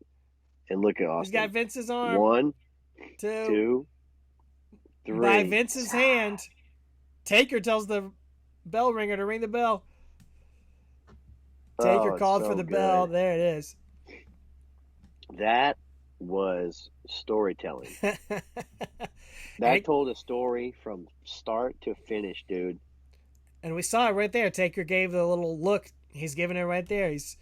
Speaker 3: And look at Austin.
Speaker 2: He's got Vince's arm.
Speaker 3: 1, 2, 3.
Speaker 2: By Vince's hand. Taker tells the bell ringer to ring the bell. Taker called for the bell. There it is.
Speaker 3: That was storytelling. That told a story from start to finish, dude.
Speaker 2: And we saw it right there. Taker gave the little look. He's giving it right there. He's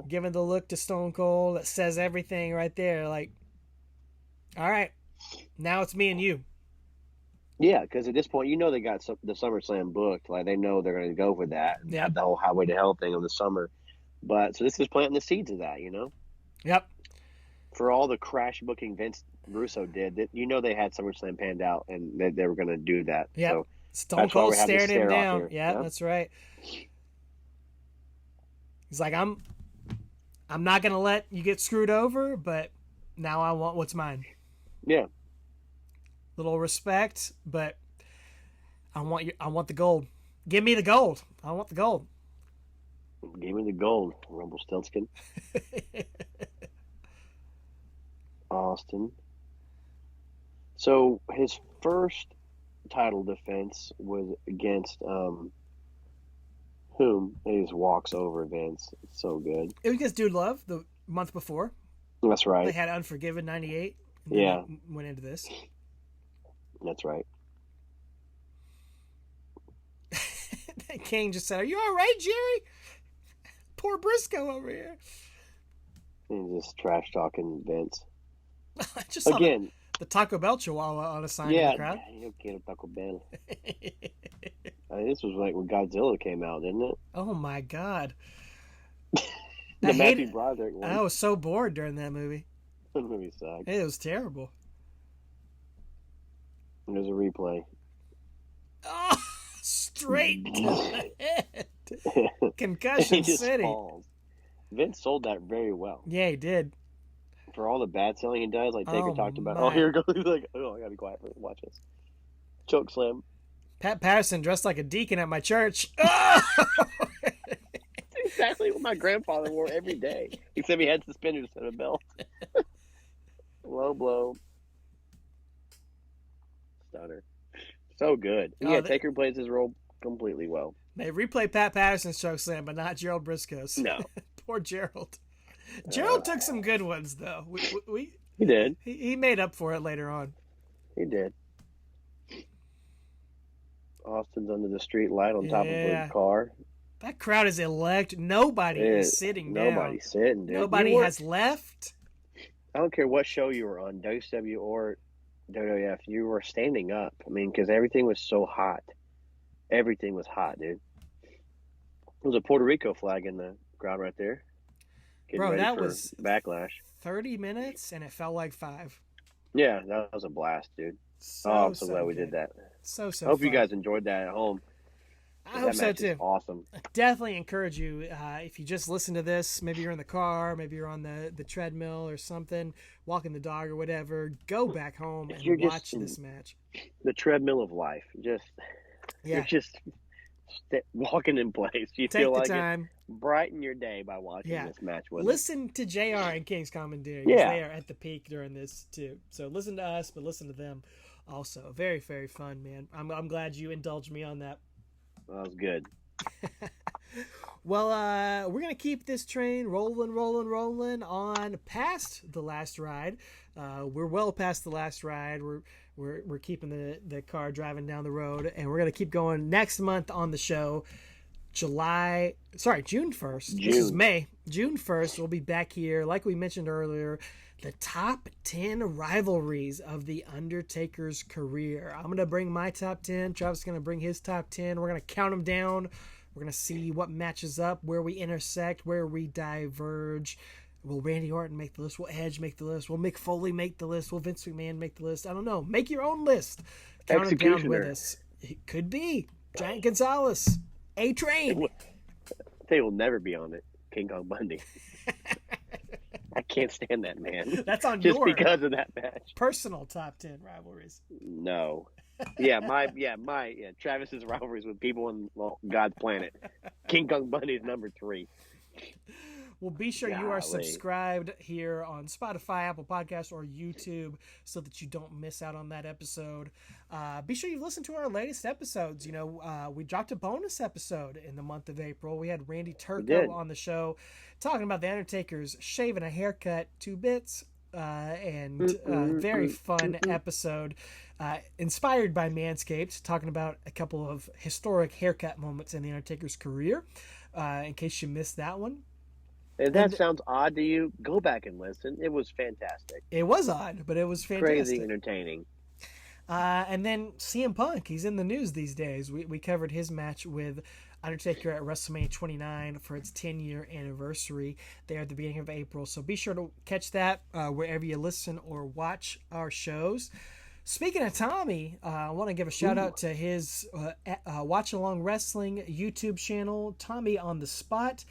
Speaker 2: giving the look to Stone Cold that says everything right there. Like, all right, now it's me and you.
Speaker 3: Yeah, because at this point, they got the SummerSlam booked. Like, they know they're going to go for that. And have the whole Highway to Hell thing of the summer. But so this is planting the seeds of that,
Speaker 2: Yep.
Speaker 3: For all the crash booking Vince Russo did, that they had SummerSlam panned out and they were going to do that.
Speaker 2: Yeah.
Speaker 3: So
Speaker 2: Stone Cold stared him down. Yeah, that's right. He's like, I'm not going to let you get screwed over, but now I want what's mine.
Speaker 3: Yeah.
Speaker 2: Little respect, but I want the gold. Give me the gold. I want the gold.
Speaker 3: Give me the gold, Rumpelstiltskin. Austin. So his first title defense was against whom? He just walks over Vince. It's so good.
Speaker 2: It was against Dude Love the month before.
Speaker 3: That's right.
Speaker 2: They had Unforgiven 98.
Speaker 3: Yeah.
Speaker 2: Went into this.
Speaker 3: That's right.
Speaker 2: Kane just said, "Are you all right, Jerry? Poor Brisco over here."
Speaker 3: He's just trash talking Vince.
Speaker 2: I just saw
Speaker 3: again
Speaker 2: the Taco Bell Chihuahua on a sign in the crowd.
Speaker 3: Yeah, quiero Taco Bell. This was like when Godzilla came out, didn't it?
Speaker 2: Oh my God.
Speaker 3: The Matthew Broderick one.
Speaker 2: I was so bored during that movie.
Speaker 3: That movie sucked.
Speaker 2: It was terrible.
Speaker 3: There's a replay.
Speaker 2: Oh, straight to the head. Concussion City.
Speaker 3: Falls. Vince sold that very well.
Speaker 2: Yeah, he did.
Speaker 3: For all the bad selling he does, like Taker talked about. Oh, here it goes. He's like, I gotta be quiet for it. Watch this. Choke slam.
Speaker 2: Pat Patterson dressed like a deacon at my church. Oh!
Speaker 3: That's exactly what my grandfather wore every day. Except he had suspenders instead of a belt. Low blow. Stunner. So good. Yeah, Taker plays his role completely well.
Speaker 2: They replay Pat Patterson's chokeslam, but not Gerald Brisco's.
Speaker 3: No.
Speaker 2: Poor Gerald. Gerald took some good ones, though.
Speaker 3: He did.
Speaker 2: He made up for it later on.
Speaker 3: He did. Austin's under the street light on top of his car.
Speaker 2: That crowd is elect. Nobody is sitting down.
Speaker 3: Nobody's sitting, dude.
Speaker 2: Nobody has left.
Speaker 3: I don't care what show you were on, WCW or WWF, you were standing up. I mean, because everything was so hot. Everything was hot, dude. There was a Puerto Rico flag in the crowd right there.
Speaker 2: Bro, that was
Speaker 3: Backlash.
Speaker 2: 30 minutes, and it felt like 5.
Speaker 3: Yeah, that was a blast, dude. I'm so glad we did that.
Speaker 2: So
Speaker 3: I hope
Speaker 2: fun.
Speaker 3: you guys enjoyed that at home.
Speaker 2: I hope so, too.
Speaker 3: Awesome.
Speaker 2: I definitely encourage you, if you just listen to this, maybe you're in the car, maybe you're on the treadmill or something, walking the dog or whatever, go back home and watch this match.
Speaker 3: The treadmill of life. You're just walking in place. You
Speaker 2: Take
Speaker 3: feel
Speaker 2: the
Speaker 3: like
Speaker 2: time.
Speaker 3: Brighten your day by watching this match with
Speaker 2: Listen to JR and King's commentary. They are at the peak during this too. So listen to us, but listen to them also. Very, very fun, man. I'm glad you indulged me on that.
Speaker 3: That was good.
Speaker 2: Well, we're going to keep this train rolling on past the last ride. We're well past the last ride. We're keeping the car driving down the road, and we're going to keep going next month on the show. June 1st. This is May. June 1st, we'll be back here. Like we mentioned earlier, the top 10 rivalries of The Undertaker's career. I'm going to bring my top 10. Travis is going to bring his top 10. We're going to count them down. We're going to see what matches up, where we intersect, where we diverge. Will Randy Orton make the list? Will Edge make the list? Will Mick Foley make the list? Will Vince McMahon make the list? I don't know. Make your own list. Count them down with us. It could be Giant Gonzalez. A-Train.
Speaker 3: They will never be on it. King Kong Bundy. I can't stand that man.
Speaker 2: That's on
Speaker 3: just
Speaker 2: your
Speaker 3: because of that match.
Speaker 2: Personal top 10 rivalries.
Speaker 3: No. Travis's rivalries with people on God's planet. King Kong Bundy is number 3.
Speaker 2: Well, be sure you are subscribed here on Spotify, Apple Podcasts, or YouTube so that you don't miss out on that episode. Be sure you listen to our latest episodes. You know, we dropped a bonus episode in the month of April. We had Randy Turco on the show talking about The Undertaker's shaving a haircut 2 bits. Very fun episode, inspired by Manscaped, talking about a couple of historic haircut moments in The Undertaker's career. In case you missed that one.
Speaker 3: If that sounds odd to you, go back and listen. It was fantastic.
Speaker 2: It was odd, but it was fantastic.
Speaker 3: Crazy entertaining.
Speaker 2: And then CM Punk, he's in the news these days. We covered his match with Undertaker at WrestleMania 29 for its 10-year anniversary there at the beginning of April. So be sure to catch that wherever you listen or watch our shows. Speaking of Tommy, I want to give a shout out to his Watch Along Wrestling YouTube channel, Tommy on the Spot.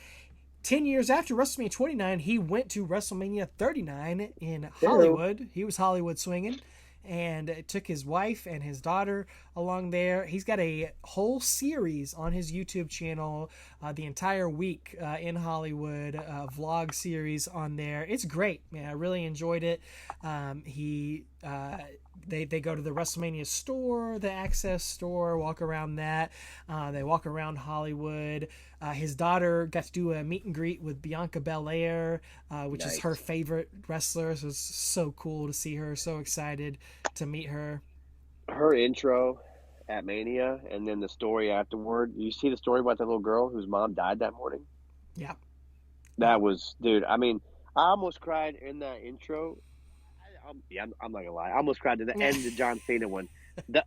Speaker 2: 10 years after WrestleMania 29, he went to WrestleMania 39 in Hollywood. He was Hollywood swinging. And took his wife and his daughter along there. He's got a whole series on his YouTube channel, the entire week in Hollywood, vlog series on there. It's great, man. I really enjoyed it. They go to the WrestleMania store, the Access store, walk around that. They walk around Hollywood. His daughter got to do a meet and greet with Bianca Belair, which is her favorite wrestler. So it's so cool to see her. So excited to meet her.
Speaker 3: Her intro at Mania and then the story afterward. You see the story about that little girl whose mom died that morning?
Speaker 2: Yeah.
Speaker 3: That was, dude, I mean, I almost cried in that intro. I'm not gonna lie. I almost cried at the end of the John Cena one.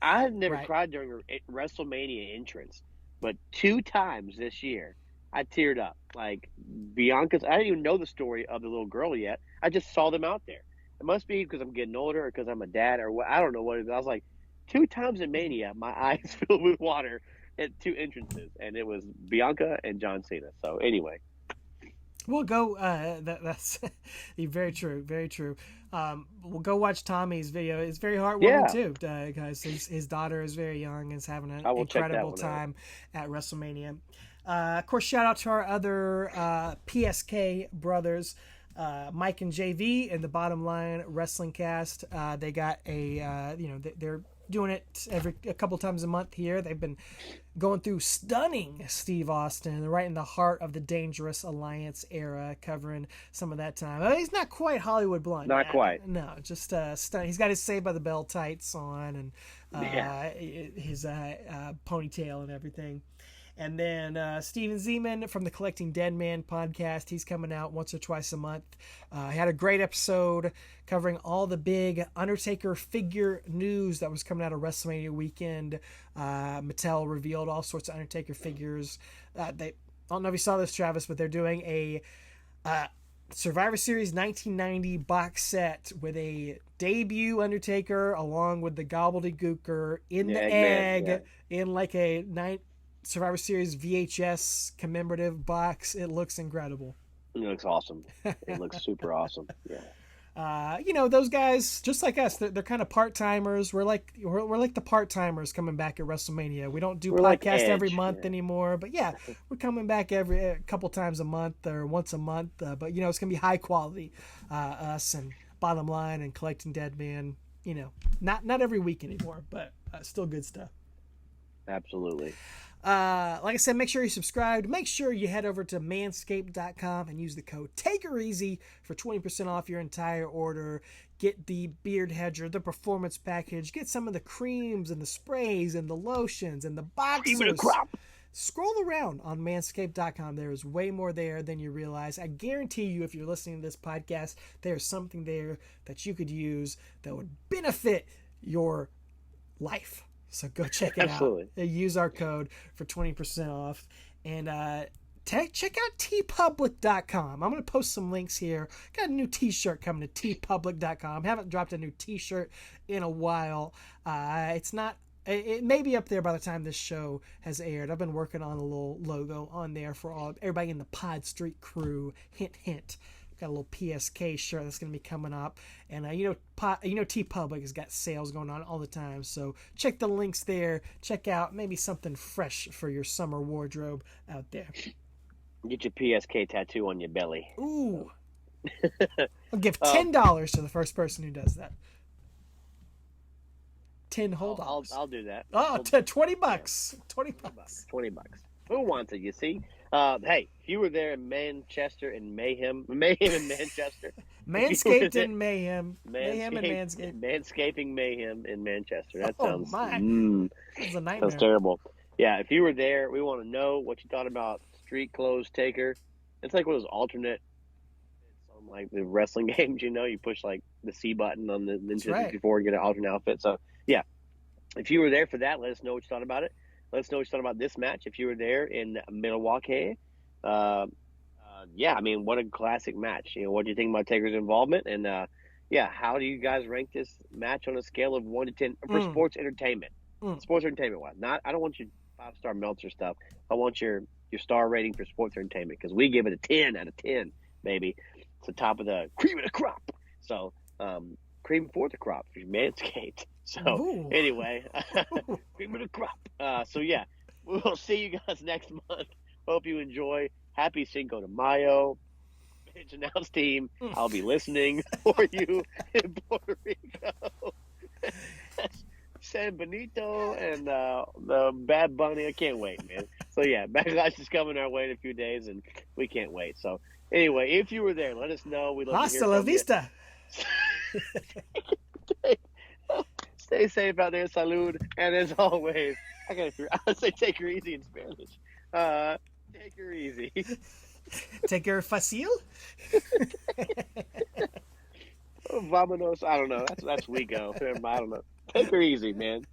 Speaker 3: I had never cried during a WrestleMania entrance, but 2 times this year I teared up. Like Bianca's, I didn't even know the story of the little girl yet. I just saw them out there. It must be because I'm getting older or because I'm a dad or what. I don't know what it is. I was like, 2 times in Mania, my eyes filled with water at 2 entrances, and it was Bianca and John Cena. So anyway.
Speaker 2: We'll go. That's very true. Very true. We'll go watch Tommy's video. It's very heartwarming too, guys. His daughter is very young and is having an incredible time at WrestleMania. Of course, shout out to our other PSK brothers, Mike and JV and the Bottom Line Wrestling Cast. They got they're doing it a couple times a month here. They've been going through stunning Steve Austin, right in the heart of the Dangerous Alliance era, covering some of that time. He's not quite Hollywood Blonde.
Speaker 3: Not quite.
Speaker 2: No, just stunning. He's got his Saved by the Bell tights on and his ponytail and everything. And then Steven Zeman from the Collecting Dead Man podcast. He's coming out once or twice a month. He had a great episode covering all the big Undertaker figure news that was coming out of WrestleMania weekend. Mattel revealed all sorts of Undertaker figures. I don't know if you saw this, Travis, but they're doing a Survivor Series 1990 box set with a debut Undertaker along with the gobbledygooker in the egg in like a Survivor Series VHS commemorative box. It looks incredible.
Speaker 3: It looks awesome. It looks super awesome. Yeah.
Speaker 2: Those guys, just like us, they're kind of part-timers. We're like the part-timers coming back at WrestleMania. We don't do podcasts every month anymore, but we're coming back a couple times a month or once a month. But it's gonna be high quality. Us and Bottom Line and Collecting Dead Man. Not every week anymore, but still good stuff.
Speaker 3: Absolutely.
Speaker 2: Like I said, make sure you subscribed. Make sure you head over to manscaped.com and use the code TAKEREASY for 20% off your entire order. Get the beard hedger, the performance package, get some of the creams and the sprays and the lotions and the boxers. Scroll around on manscaped.com. There is way more there than you realize. I guarantee you, if you're listening to this podcast, there's something there that you could use that would benefit your life. So go check it out. Use our code for 20% off. And check out tpublic.com. I'm going to post some links here. Got a new t-shirt coming to tpublic.com. Haven't dropped a new t-shirt in a while. It may be up there by the time this show has aired. I've been working on a little logo on there for everybody in the Pod Street crew. Hint, hint. Got a little PSK shirt that's going to be coming up, and TeePublic has got sales going on all the time. So check the links there. Check out maybe something fresh for your summer wardrobe out there.
Speaker 3: Get your PSK tattoo on your belly.
Speaker 2: Ooh. I'll give $10 to the first person who does that. 10 whole dollars.
Speaker 3: I'll do that.
Speaker 2: Oh, $20. Yeah. $20.
Speaker 3: $20. Who wants it, you see? Hey, if you were there in Manchester in Mayhem in Manchester.
Speaker 2: Manscaped in Mayhem. Mayhem and Manscaped.
Speaker 3: Manscaping Mayhem in Manchester. That sounds
Speaker 2: that's a nightmare.
Speaker 3: Sounds terrible. Yeah, if you were there, we want to know what you thought about Street Clothes Taker. It's like one of those alternate on like the wrestling games, you push like the C button on the Nintendo 64 and get an alternate outfit. So yeah, if you were there for that, let us know what you thought about it. Let us know what you thought about this match. If you were there in Milwaukee, yeah, I mean, what a classic match. What do you think about Taker's involvement? And yeah, how do you guys rank this match on a scale of 1 to 10 for sports entertainment? Sports entertainment wise. I don't want your 5-star Meltzer stuff. I want your star rating for sports entertainment, because we give it a 10 out of 10, baby. It's the top of the cream of the crop. So, cream for the crop for Manscaped. So, anyway, cream of the crop. So, yeah, we'll see you guys next month. Hope you enjoy. Happy Cinco de Mayo. Pitch announce team. I'll be listening for you in Puerto Rico. San Benito and the Bad Bunny. I can't wait, man. So, yeah, Backlash is coming our way in a few days, and we can't wait. So, anyway, if you were there, let us know. We'd love to hear
Speaker 2: Hasta la
Speaker 3: from
Speaker 2: vista.
Speaker 3: Stay safe out there. Salud. And as always, I say take her easy in Spanish. Take her easy.
Speaker 2: Take her fácil.
Speaker 3: Vámonos. I don't know. That's we go. I don't know. Take her easy, man.